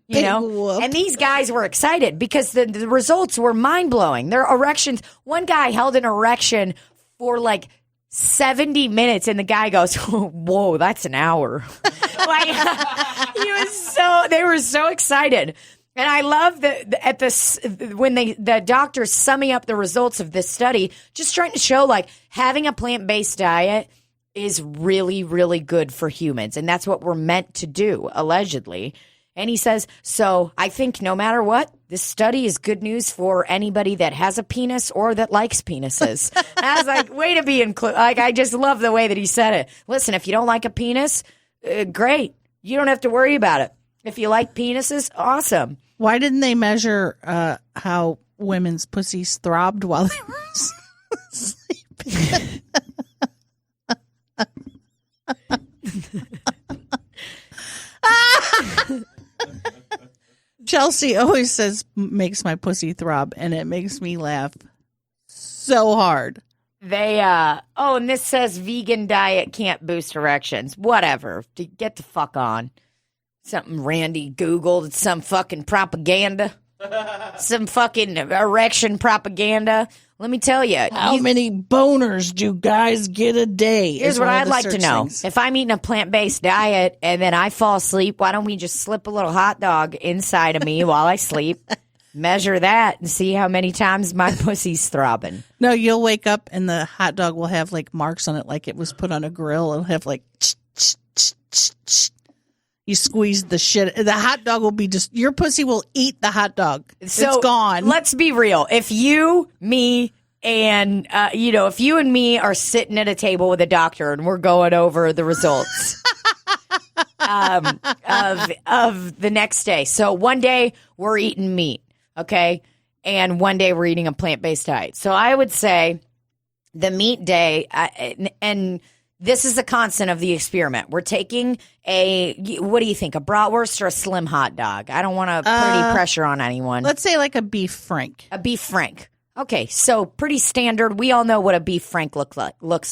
Whoop. And these guys were excited because the results were mind blowing. Their erections. One guy held an erection for 70 minutes, and the guy goes, whoa, that's an hour. They were so excited. And I love when the doctors summing up the results of this study, just trying to show having a plant-based diet is really, really good for humans. And that's what we're meant to do, allegedly. And he says, so I think no matter what, this study is good news for anybody that has a penis or that likes penises. And I was like, way to be included. I just love the way that he said it. Listen, if you don't like a penis, great. You don't have to worry about it. If you like penises, awesome. Why didn't they measure how women's pussies throbbed while they were sleeping? Chelsea always says makes my pussy throb, and it makes me laugh so hard. And this says vegan diet can't boost erections. Whatever. Get the fuck on. Something Randy Googled. Some fucking propaganda. Some fucking erection propaganda. Let me tell you. How many boners do guys get a day? Here's what I'd like to know. If I'm eating a plant-based diet and then I fall asleep, why don't we just slip a little hot dog inside of me while I sleep, measure that, and see how many times my pussy's throbbing? No, you'll wake up and the hot dog will have marks on it like it was put on a grill. It'll have you squeeze the shit. The hot dog will be your pussy will eat the hot dog. So, it's gone. Let's be real. If you, me, and, if you and me are sitting at a table with a doctor and we're going over the results of the next day. So one day we're eating meat, okay? And one day we're eating a plant-based diet. So I would say the meat day, and this is the constant of the experiment. We're taking what do you think, a bratwurst or a slim hot dog? I don't want to put any pressure on anyone. Let's say like a beef frank. A beef frank. Okay, so pretty standard. We all know what a beef frank looks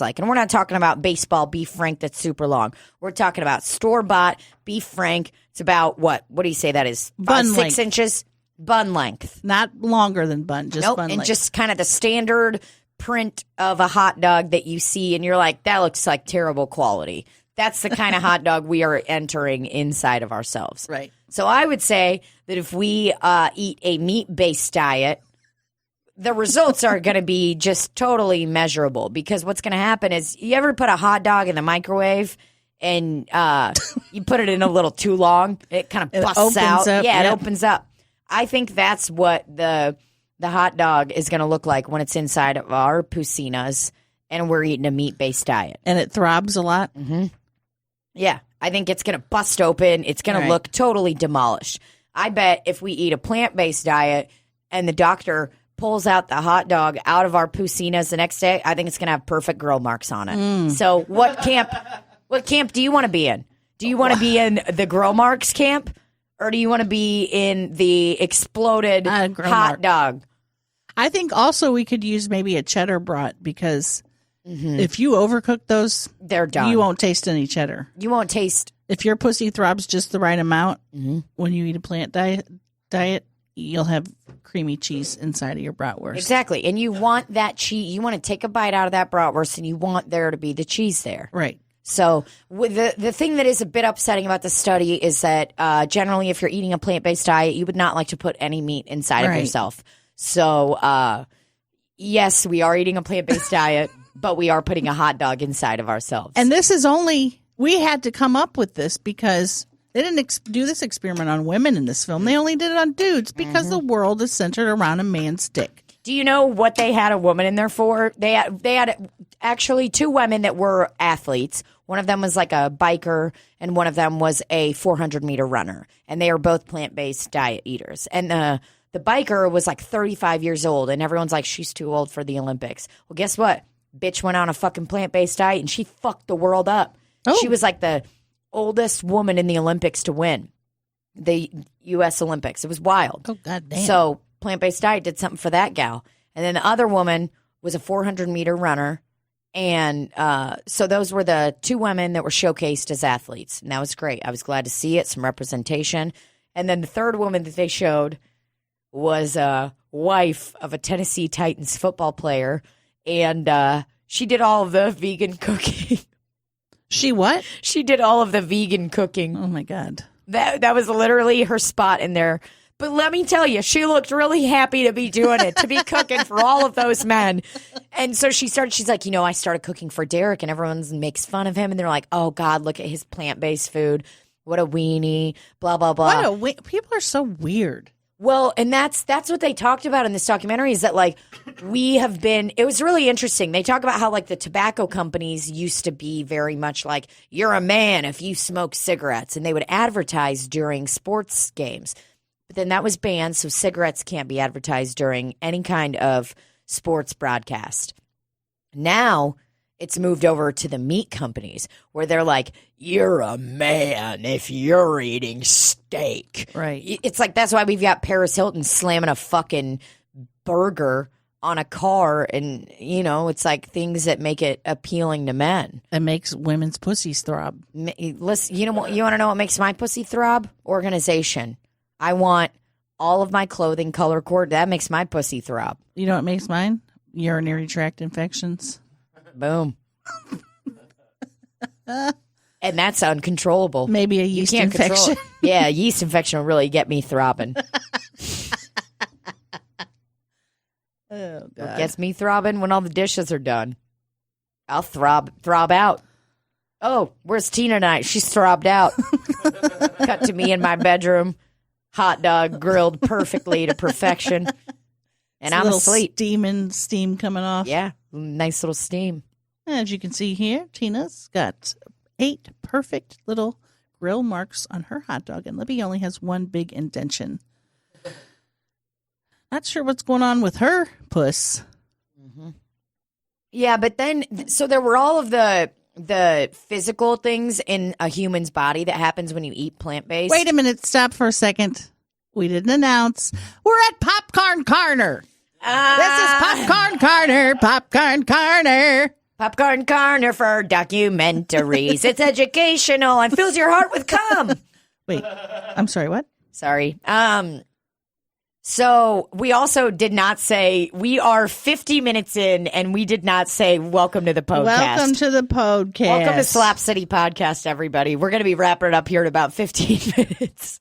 like. And we're not talking about baseball beef frank that's super long. We're talking about store-bought beef frank. It's about what? What do you say that is? Bun 6 inches? Bun length. Not longer than bun, just bun length. And just kind of the standard print of a hot dog that you see and you're like, that looks like terrible quality. That's the kind of hot dog we are entering inside of ourselves. Right. So I would say that if we eat a meat-based diet, the results are going to be just totally measurable, because what's going to happen is, you ever put a hot dog in the microwave and you put it in a little too long, it kind of busts out. It opens up. I think that's what the hot dog is going to look like when it's inside of our Pucinas and we're eating a meat-based diet. And it throbs a lot? Mm-hmm. Yeah. I think it's going to bust open. It's going to look totally demolished. I bet if we eat a plant-based diet and the doctor pulls out the hot dog out of our Pucinas the next day, I think it's going to have perfect grill marks on it. So what camp do you want to be in? Do you want to be in the grill marks camp? Or do you want to be in the exploded hot dog? I think also we could use maybe a cheddar brat, because if you overcook those, they're done. You won't taste any cheddar. You won't taste. If your pussy throbs just the right amount, when you eat a plant diet, you'll have creamy cheese inside of your bratwurst. Exactly. And you want that cheese. You want to take a bite out of that bratwurst and you want there to be the cheese there. Right. So the thing that is a bit upsetting about the study is that generally if you're eating a plant-based diet, you would not like to put any meat inside of yourself. So yes, we are eating a plant-based diet, but we are putting a hot dog inside of ourselves. And this is we had to come up with this because they didn't do this experiment on women in this film. They only did it on dudes because the world is centered around a man's dick. Do you know what they had a woman in there for? They had actually 2 women that were athletes. One of them was like a biker, and one of them was a 400-meter runner. And they are both plant-based diet eaters. And the biker was like 35 years old, and everyone's like, she's too old for the Olympics. Well, guess what? Bitch went on a fucking plant-based diet, and she fucked the world up. Oh. She was like the oldest woman in the Olympics to win the U.S. Olympics. It was wild. Oh, goddamn. So plant-based diet did something for that gal. And then the other woman was a 400-meter runner. And so those were the 2 women that were showcased as athletes. And that was great. I was glad to see it, some representation. And then the third woman that they showed was a wife of a Tennessee Titans football player. And she did all of the vegan cooking. She what? She did all of the vegan cooking. Oh, my God. That was literally her spot in there. But let me tell you, she looked really happy to be doing it, to be cooking for all of those men. And so she's like, I started cooking for Derek, and everyone makes fun of him. And they're like, oh, God, look at his plant-based food. What a weenie, blah, blah, blah. People are so weird. Well, and that's what they talked about in this documentary, is that, like, it was really interesting. They talk about how, like, the tobacco companies used to be very much like, you're a man if you smoke cigarettes. And they would advertise during sports games. But then that was banned, so cigarettes can't be advertised during any kind of sports broadcast. Now it's moved over to the meat companies, where they're like, you're a man if you're eating steak. Right. It's like, that's why we've got Paris Hilton slamming a fucking burger on a car, and, it's like things that make it appealing to men. It makes women's pussies throb. Listen, you want to know what makes my pussy throb? Organization. I want all of my clothing color coordinated. That makes my pussy throb. You know what makes mine? Urinary tract infections. Boom. And that's uncontrollable. Maybe a yeast infection. Yeah, a yeast infection will really get me throbbing. Oh, God. What gets me throbbing? When all the dishes are done. I'll throb out. Oh, where's Tina tonight? She's throbbed out. Cut to me in my bedroom. Hot dog grilled perfectly to perfection. And I'm asleep. Steam coming off. Yeah, nice little steam. As you can see here, Tina's got 8 perfect little grill marks on her hot dog, and Libbie only has 1 big indentation. Not sure what's going on with her puss. Yeah, but then, so there were all of the physical things in a human's body that happens when you eat plant-based. Wait a minute. Stop for a second. We didn't announce. We're at Popcorn Corner. This is Popcorn Corner. Popcorn Corner. Popcorn Corner for documentaries. It's educational and fills your heart with cum. Wait, I'm sorry, what? Sorry. So we also did not say, we are 50 minutes in, and we did not say, welcome to the podcast. Welcome to the podcast. Welcome to Slop City Podcast, everybody. We're going to be wrapping it up here in about 15 minutes.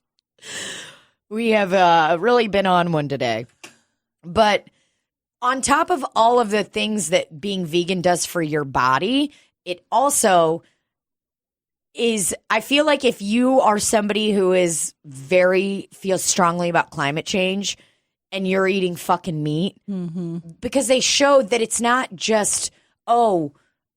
We have really been on one today. But on top of all of the things that being vegan does for your body, it also is, I feel like if you are somebody who feels strongly about climate change and you're eating fucking meat, because they showed that it's not just, oh,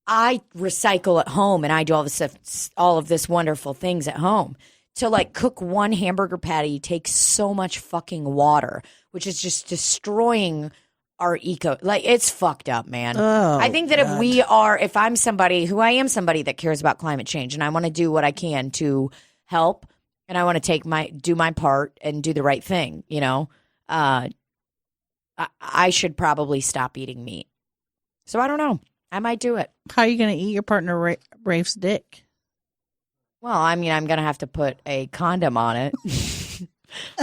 I recycle at home and I do all of this wonderful things at home. To like cook one hamburger patty takes so much fucking water, which is just destroying our like it's fucked up, man. Oh, I think that God. if I'm somebody that cares about climate change and I want to do what I can to help and I want to do my part and do the right thing, you know, I should probably stop eating meat. So I don't know. I might do it. How are you going to eat your partner Rafe's dick? Well, I mean, I'm going to have to put a condom on it.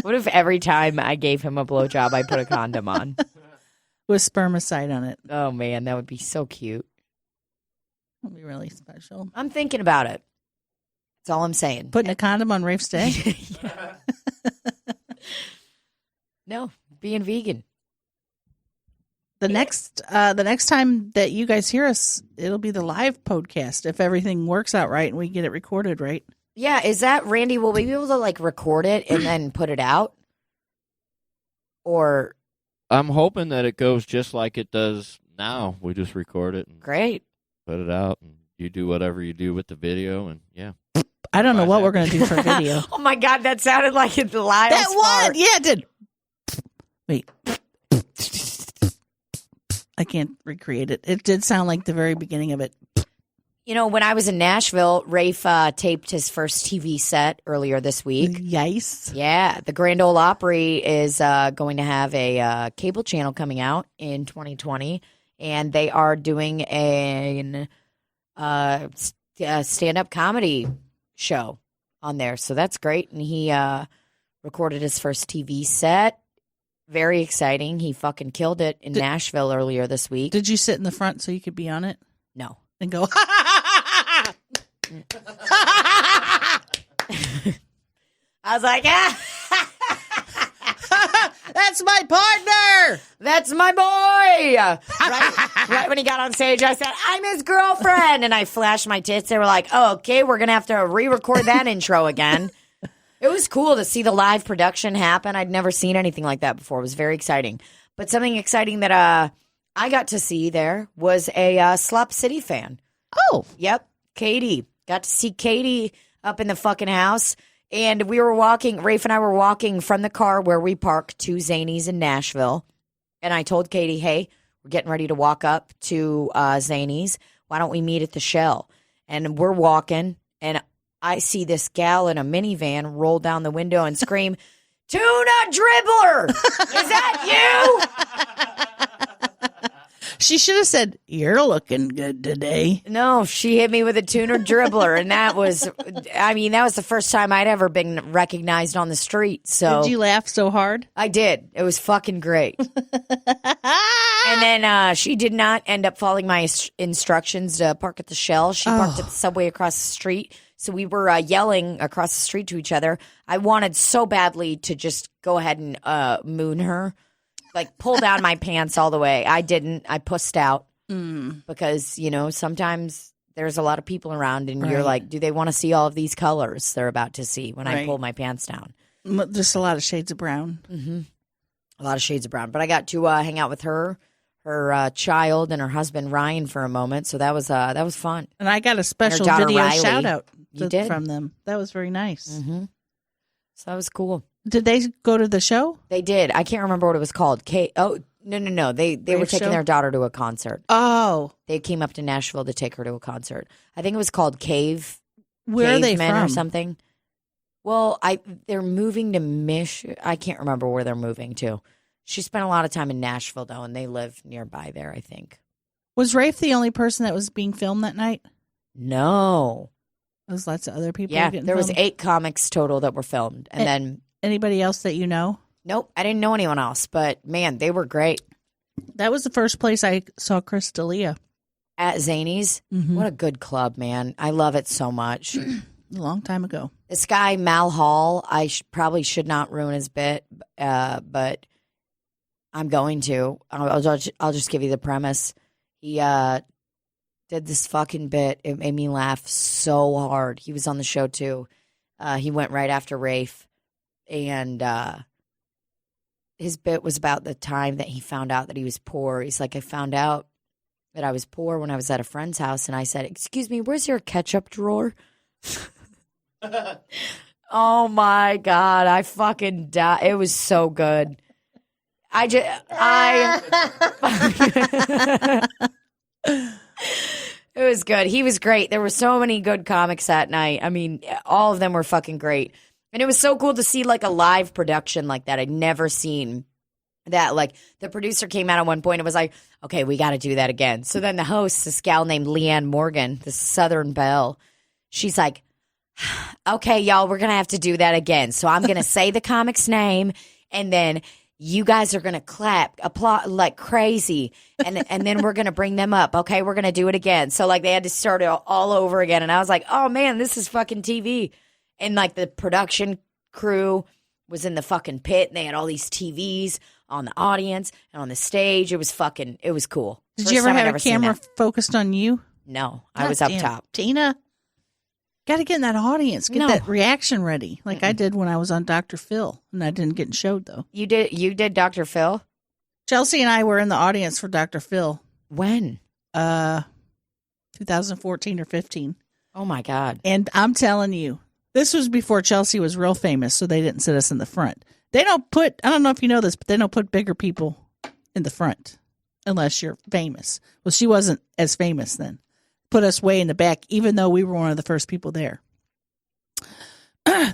What if every time I gave him a blowjob, I put a condom on? With spermicide on it. Oh, man, that would be so cute. That would be really special. I'm thinking about it. That's all I'm saying. Putting a condom on Rafe's dick? No, being vegan. The next time that you guys hear us, it'll be the live podcast if everything works out right and we get it recorded right. Yeah, is that, Randy, will we be able to like record it and then put it out? Or... I'm hoping that it goes just like it does now. We just record it and great, put it out, and you do whatever you do with the video, and yeah. I don't know what we're going to do for video. Oh my God, that sounded like it's the Lyle's That part. one, yeah, it did. Wait, I can't recreate it. It did sound like the very beginning of it. You know, when I was in Nashville, Rafe taped his first TV set earlier this week. Yes. Yeah, the Grand Ole Opry is going to have a cable channel coming out in 2020, and they are doing a stand-up comedy show on there. So that's great, and he recorded his first TV set. Very exciting. He fucking killed it in Nashville earlier this week. Did you sit in the front so you could be on it? No. And go, I was like, that's my partner. That's my boy. Right when he got on stage, I said, I'm his girlfriend. And I flashed my tits. They were like, oh, okay, we're going to have to re-record that intro again. It was cool to see the live production happen. I'd never seen anything like that before. It was very exciting. But something exciting that I got to see there was a Slop City fan. Oh. Yep. Katie. Got to see Katie up in the fucking house. And we were walking, Rafe and I were walking from the car where we park to Zany's in Nashville. And I told Katie, hey, we're getting ready to walk up to Zany's. Why don't we meet at the Shell? And we're walking, and I see this gal in a minivan roll down the window and scream, Tuna Dribbler! Is that you? She should have said, you're looking good today. No, she hit me with a Tuna Dribbler, and that was the first time I'd ever been recognized on the street. So did you laugh so hard? I did. It was fucking great. And then she did not end up following my instructions to park at the Shell. She parked at the Subway across the street. So we were yelling across the street to each other. I wanted so badly to just go ahead and moon her, like pull down my pants all the way. I didn't. I pussed out because, you know, sometimes there's a lot of people around and you're like, do they want to see all of these colors they're about to see when I pull my pants down? Just a lot of shades of brown. Mm-hmm. A lot of shades of brown. But I got to hang out with her child, and her husband Ryan for a moment. So that was fun. And I got a special video Riley. shout out from them. That was very nice. Mm-hmm. So that was cool. Did they go to the show? They did. I can't remember what it was called. No. They were taking their daughter to a concert. Oh. They came up to Nashville to take her to a concert. I think it was called Where are they from? or something. Well, they're moving to Michigan. I can't remember where they're moving to. She spent a lot of time in Nashville, though, and they live nearby there, I think. Was Rafe the only person that was being filmed that night? No. There was lots of other people. Yeah, getting there was filmed? 8 comics total that were filmed. And then... Anybody else that you know? Nope, I didn't know anyone else. But, man, they were great. That was the first place I saw Chris D'Elia. At Zany's? Mm-hmm. What a good club, man. I love it so much. A long time ago. This guy, Mal Hall, I probably should not ruin his bit, but I'm going to. I'll just give you the premise. He did this fucking bit. It made me laugh so hard. He was on the show, too. He went right after Rafe, and his bit was about the time that he found out that he was poor. He's like, I found out that I was poor when I was at a friend's house, and I said, excuse me, where's your ketchup drawer? Oh my God, I fucking died. It was so good. It was good. He was great. There were so many good comics that night. I mean, all of them were fucking great. And it was so cool to see like a live production like that. I'd never seen that. Like the producer came out at one point and was like, okay, we got to do that again. So then the host, this gal named Leanne Morgan, the Southern Belle, she's like, okay, y'all, we're going to have to do that again. So I'm going to say the comic's name, and then you guys are going to clap, applaud like crazy, and then we're going to bring them up. Okay, we're going to do it again. So, like, they had to start it all over again, and I was like, oh, man, this is fucking TV. And, like, the production crew was in the fucking pit, and they had all these TVs on the audience and on the stage. It was cool. Did you ever have a camera focused on you? No, I was up top. Tina. Got to get in that audience, get that reaction ready, like I did when I was on Dr. Phil, and I didn't get showed though. You did Dr. Phil? Chelsea and I were in the audience for Dr. Phil. When? 2014 or 15. Oh my God! And I'm telling you, this was before Chelsea was real famous, so they didn't sit us in the front. They don't put. I don't know if you know this, but they don't put bigger people in the front unless you're famous. Well, she wasn't as famous then. Put us way in the back, even though we were one of the first people there.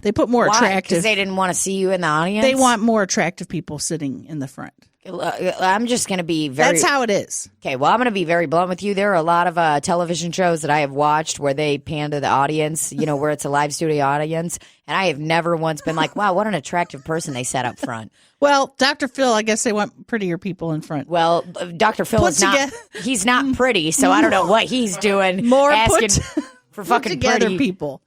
They put more attractive. Because they didn't want to see you in the audience? They want more attractive people sitting in the front. I'm just going to be very... That's how it is. Okay, well, I'm going to be very blunt with you. There are a lot of television shows that I have watched where they pan to the audience, you know, where it's a live studio audience, and I have never once been like, wow, what an attractive person they set up front. Well, Dr. Phil, I guess they want prettier people in front. Well, Dr. Phil is not... He's not pretty, so I don't know what he's doing. More asking for fucking together pretty people.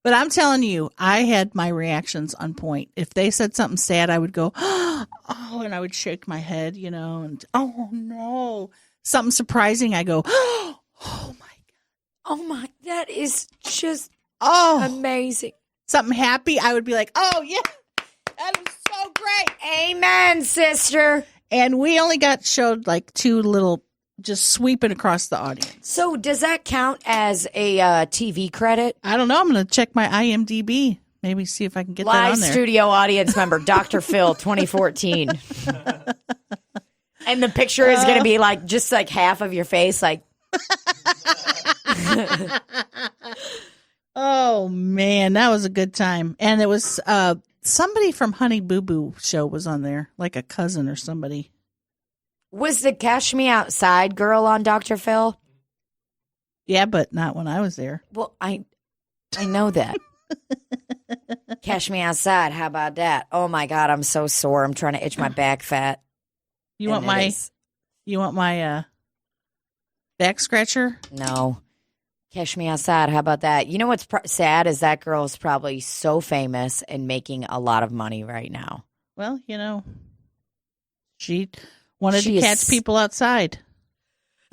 But I'm telling you, I had my reactions on point. If they said something sad, I would go, oh, and I would shake my head, you know, and oh no. Something surprising, I go, oh my God. Oh my, that is just amazing. Something happy, I would be like, oh yeah, that was so great. Amen, sister. And we only got showed like two little, just sweeping across the audience. So does that count as a TV credit? I don't know. I'm going to check my IMDb. Maybe see if I can get that on there. Live studio audience member, Dr. Phil, 2014. And the picture is going to be like, just like half of your face, like. Oh, man. That was a good time. And it was somebody from Honey Boo Boo show was on there, like a cousin or somebody. Was the Cash Me Outside girl on Dr. Phil? Yeah, but not when I was there. Well, I know that. Cash Me Outside. How about that? Oh my God, I'm so sore. I'm trying to itch my back fat. You want my back scratcher? No. Cash Me Outside. How about that? You know what's sad is that girl is probably so famous and making a lot of money right now. Well, you know, she wanted to catch people outside.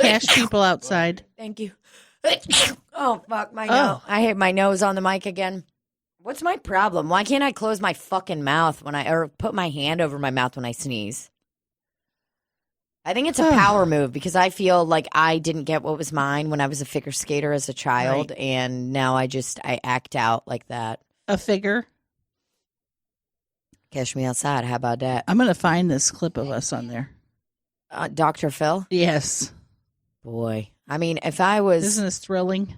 Cash people outside. Thank you. Oh, fuck, my nose. I hit my nose on the mic again. What's my problem? Why can't I close my fucking mouth or put my hand over my mouth when I sneeze? I think it's a power move because I feel like I didn't get what was mine when I was a figure skater as a child, right. And now I act out like that. A figure? Cash Me Outside. How about that? I'm going to find this clip of us on there. Dr. Phil? Yes. Boy. I mean, if I was... Isn't this thrilling?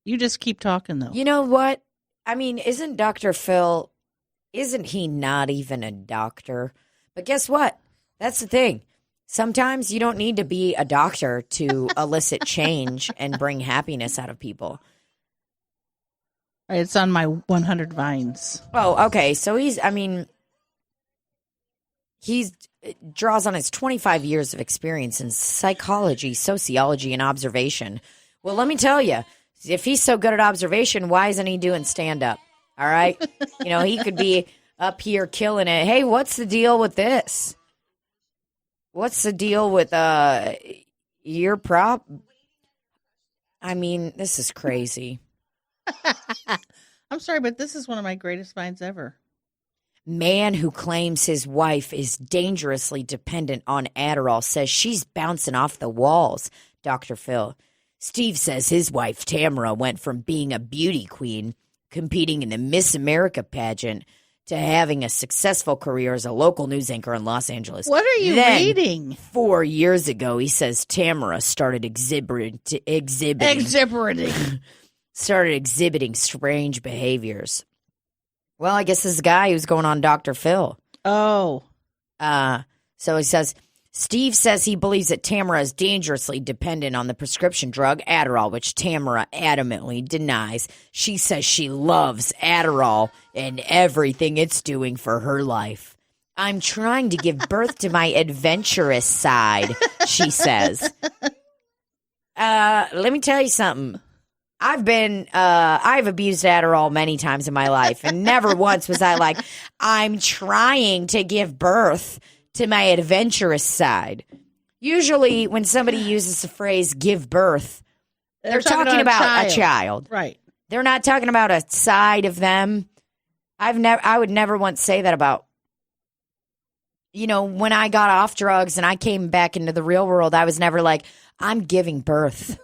You just keep talking, though. You know what? I mean, isn't Dr. Phil... Isn't he not even a doctor? But guess what? That's the thing. Sometimes you don't need to be a doctor to elicit change and bring happiness out of people. It's on my 100 Vines. Oh, okay. So he draws on his 25 years of experience in psychology, sociology, and observation. Well, let me tell you, if he's so good at observation, why isn't he doing stand-up? All right? He could be up here killing it. Hey, what's the deal with this? What's the deal with your prop? I mean, this is crazy. I'm sorry, but this is one of my greatest finds ever. Man who claims his wife is dangerously dependent on Adderall says she's bouncing off the walls, Dr. Phil. Steve says his wife, Tamara, went from being a beauty queen, competing in the Miss America pageant, to having a successful career as a local news anchor in Los Angeles. What are you reading? 4 years ago, he says Tamara started exhibiting strange behaviors. Well, I guess this is a guy who's going on Dr. Phil. Oh. So he says, Steve says he believes that Tamara is dangerously dependent on the prescription drug Adderall, which Tamara adamantly denies. She says she loves Adderall and everything it's doing for her life. I'm trying to give birth to my adventurous side, she says. Let me tell you something. I've abused Adderall many times in my life, and never once was I like, I'm trying to give birth to my adventurous side. Usually when somebody uses the phrase give birth, they're talking about a child. Right. They're not talking about a side of them. I would never once say that about, when I got off drugs and I came back into the real world, I was never like, I'm giving birth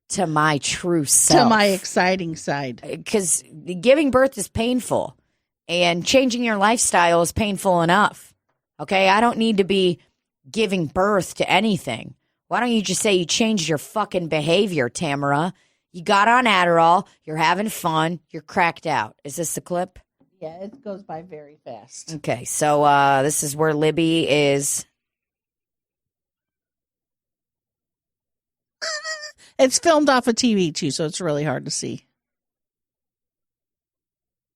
to my true self. To my exciting side. Because giving birth is painful, and changing your lifestyle is painful enough. Okay, I don't need to be giving birth to anything. Why don't you just say you changed your fucking behavior, Tamara? You got on Adderall, you're having fun, you're cracked out. Is this the clip? Yeah, it goes by very fast. Okay, so this is where Libbie is. It's filmed off of TV, too, so it's really hard to see.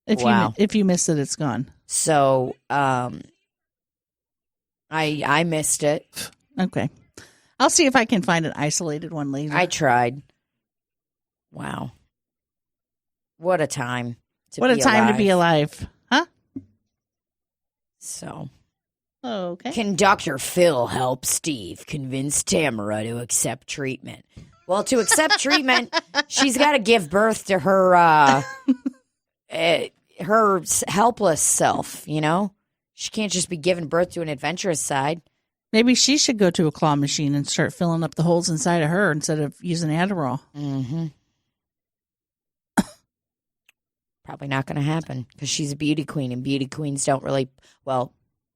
If you miss it, it's gone. So, I missed it. Okay. I'll see if I can find an isolated one later. I tried. Wow. What a time to be alive. Huh? So. Okay. Can Dr. Phil help Steve convince Tamara to accept treatment? Well, to accept treatment, she's got to give birth to her her helpless self, She can't just be giving birth to an adventurous side. Maybe she should go to a claw machine and start filling up the holes inside of her instead of using Adderall. Mm-hmm. Probably not going to happen because she's a beauty queen, and beauty queens don't really... Well,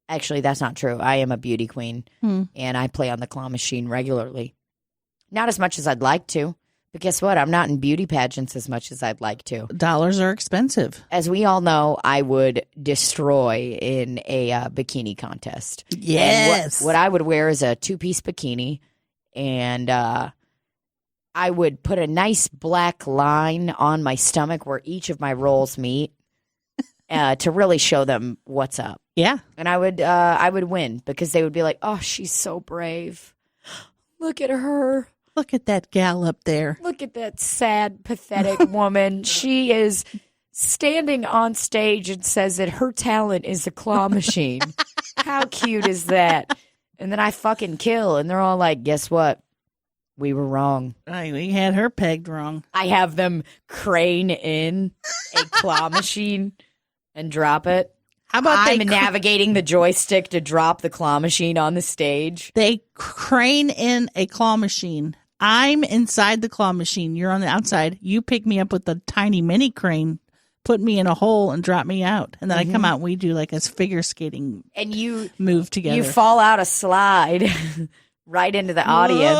actually, that's not true. I am a beauty queen, and I play on the claw machine regularly. Not as much as I'd like to. But guess what? I'm not in beauty pageants as much as I'd like to. Dollars are expensive. As we all know, I would destroy in a bikini contest. Yes. What I would wear is a two-piece bikini, and I would put a nice black line on my stomach where each of my rolls meet to really show them what's up. Yeah. And I would win because they would be like, oh, she's so brave. Look at her. Look at that gal up there. Look at that sad, pathetic woman. She is standing on stage and says that her talent is a claw machine. How cute is that? And then I fucking kill, and they're all like, guess what? We were wrong. We had her pegged wrong. I have them crane in a claw machine and drop it. How about I'm navigating the joystick to drop the claw machine on the stage? They crane in a claw machine. I'm inside the claw machine. You're on the outside. You pick me up with the tiny mini crane, put me in a hole and drop me out. And then I come out and we do like a figure skating and you move together. You fall out a slide right into the audience.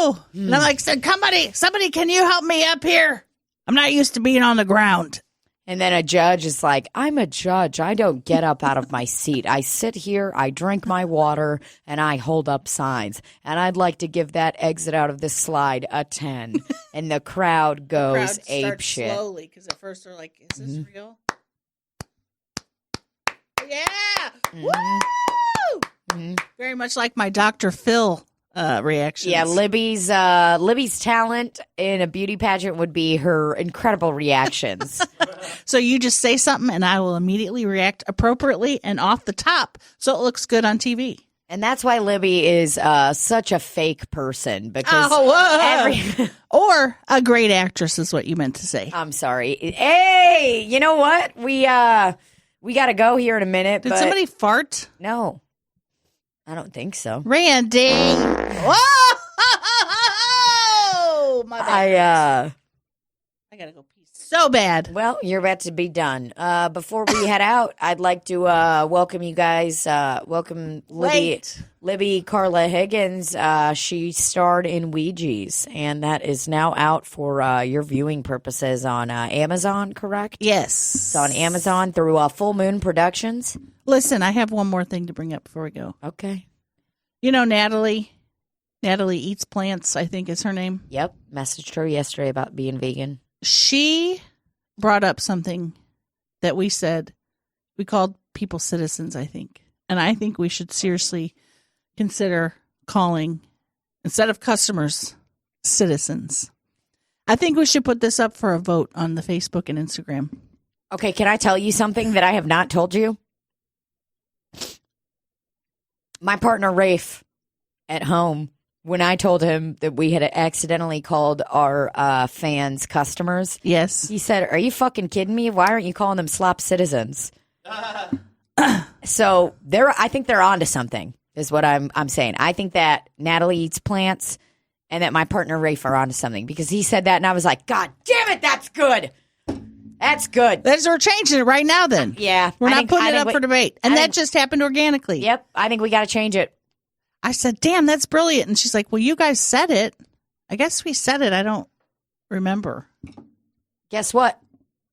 Whoa! And I'm like, somebody, can you help me up here? I'm not used to being on the ground. And then a judge is like, I'm a judge. I don't get up out of my seat. I sit here, I drink my water, and I hold up signs. And I'd like to give that exit out of this slide a 10. And the crowd goes apeshit. Slowly, because at first they're like, is this real? Yeah! Woo! Very much like my Dr. Phil reactions. Yeah, Libbie's talent in a beauty pageant would be her incredible reactions. So you just say something and I will immediately react appropriately and off the top so it looks good on TV. And that's why Libbie is such a fake person because or a great actress is what you meant to say. I'm sorry. Hey, you know what? We got to go here in a minute. Did somebody fart? No. I don't think so. Randy. Whoa! My bad. I gotta go pee so bad. Well, you're about to be done. Before we head out, I'd like to welcome you guys. Welcome Libbie Carla Higgins. She starred in Ouija's, and that is now out for your viewing purposes on Amazon, correct? Yes. It's on Amazon through Full Moon Productions. Listen, I have one more thing to bring up before we go. Okay. You know Natalie Eats Plants, I think is her name. Yep. Messaged her yesterday about being vegan. She brought up something that we said. We called people citizens, I think. And I think we should seriously consider calling, instead of customers, citizens. I think we should put this up for a vote on the Facebook and Instagram. Okay, can I tell you something that I have not told you? My partner, Rafe, at home, when I told him that we had accidentally called our fans customers, yes, he said, "Are you fucking kidding me? Why aren't you calling them slop citizens?" So I think they're onto something, is what I'm saying. I think that Natalie Eats Plants and that my partner, Rafe, are onto something because he said that and I was like, God damn it, that's good. That's good. We're changing it right now then. Yeah. We're not putting it up for debate. And that just happened organically. Yep. I think we got to change it. I said, damn, that's brilliant. And she's like, well, you guys said it. I guess we said it. I don't remember. Guess what?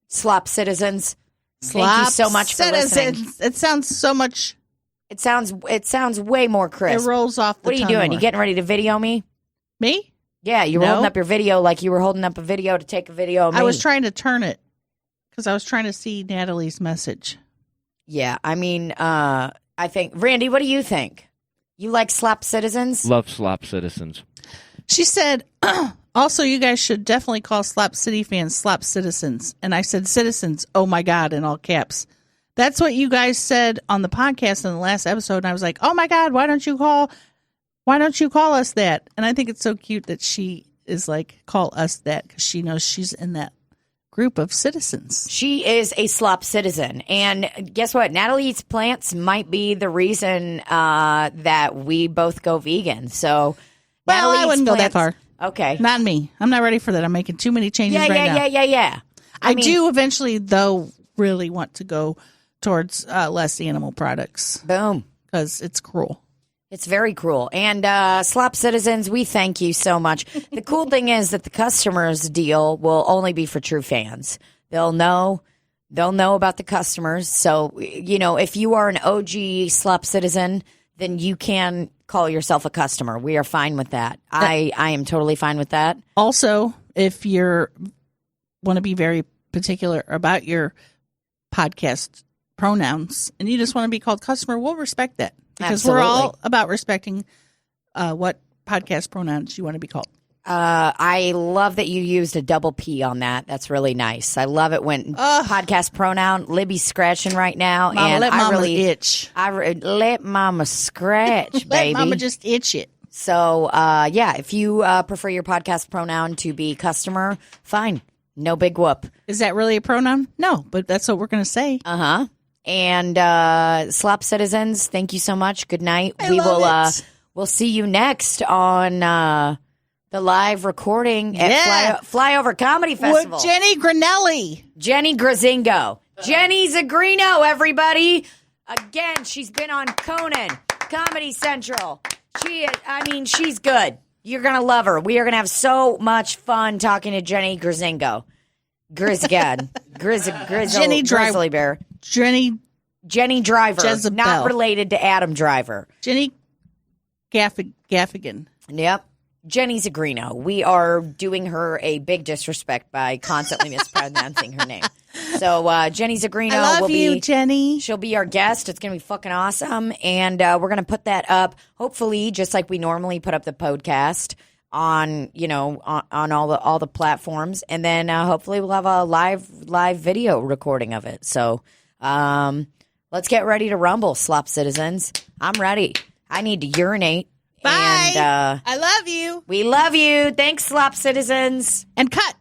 Slop citizens. Thank you so much for listening. It sounds so much. It sounds way more crisp. It rolls off the tongue. What are you doing? More. You getting ready to video me? Me? Yeah. You were holding up your video like you were holding up a video to take a video of me. I was trying to turn it. Because I was trying to see Natalie's message. Yeah, I mean, I think, Randy, what do you think? You like slop citizens? Love slop citizens. She said, also, you guys should definitely call Slop City fans slop citizens. And I said, citizens, oh my God, in all caps. That's what you guys said on the podcast in the last episode. And I was like, oh my God, why don't you call us that? And I think it's so cute that she is like, call us that because she knows she's in that group of citizens. She is a slop citizen. And guess what? Natalie Eats Plants might be the reason that we both go vegan. So, well, I wouldn't go that far. Okay. Not me. I'm not ready for that. I'm making too many changes right now. Yeah. I do eventually, though, really want to go towards less animal products. Boom. Because it's cruel. It's very cruel. And Slop Citizens, we thank you so much. The cool thing is that the customers deal will only be for true fans. They'll know about the customers. So, if you are an OG Slop Citizen, then you can call yourself a customer. We are fine with that. I am totally fine with that. Also, if you want to be very particular about your podcast pronouns and you just want to be called customer, we'll respect that. Because Absolutely. we're all about respecting what podcast pronouns you want to be called. I love that you used a double P on that. That's really nice. I love it when podcast pronoun. Libbie's scratching right now, Mama, and let Mama really itch. Let Mama scratch, baby. Let Mama just itch it. So, if you prefer your podcast pronoun to be customer, fine, no big whoop. Is that really a pronoun? No, but that's what we're going to say. And Slop Citizens, thank you so much. Good night. We'll see you next on The live recording at Flyover Comedy Festival. With Jenny Granelli. Jenny Grazingo. Jenny Zagrino, everybody. Again, she's been on Conan, Comedy Central. She's good. You're going to love her. We are going to have so much fun talking to Jenny Grazingo. Grizzly Bear. Jenny Driver. Jezebel. Not related to Adam Driver. Jenny Gaffigan. Yep. Jenny Zagrino. We are doing her a big disrespect by constantly mispronouncing her name. So Jenny Zagrino I love you, Jenny. She'll be our guest. It's going to be fucking awesome. And we're going to put that up, hopefully, just like we normally put up the podcast on, on all the platforms. And then hopefully we'll have a live video recording of it. So let's get ready to rumble, Slop citizens. I'm ready. I need to urinate. Bye. And, I love you. We love you. Thanks, Slop citizens. And cut.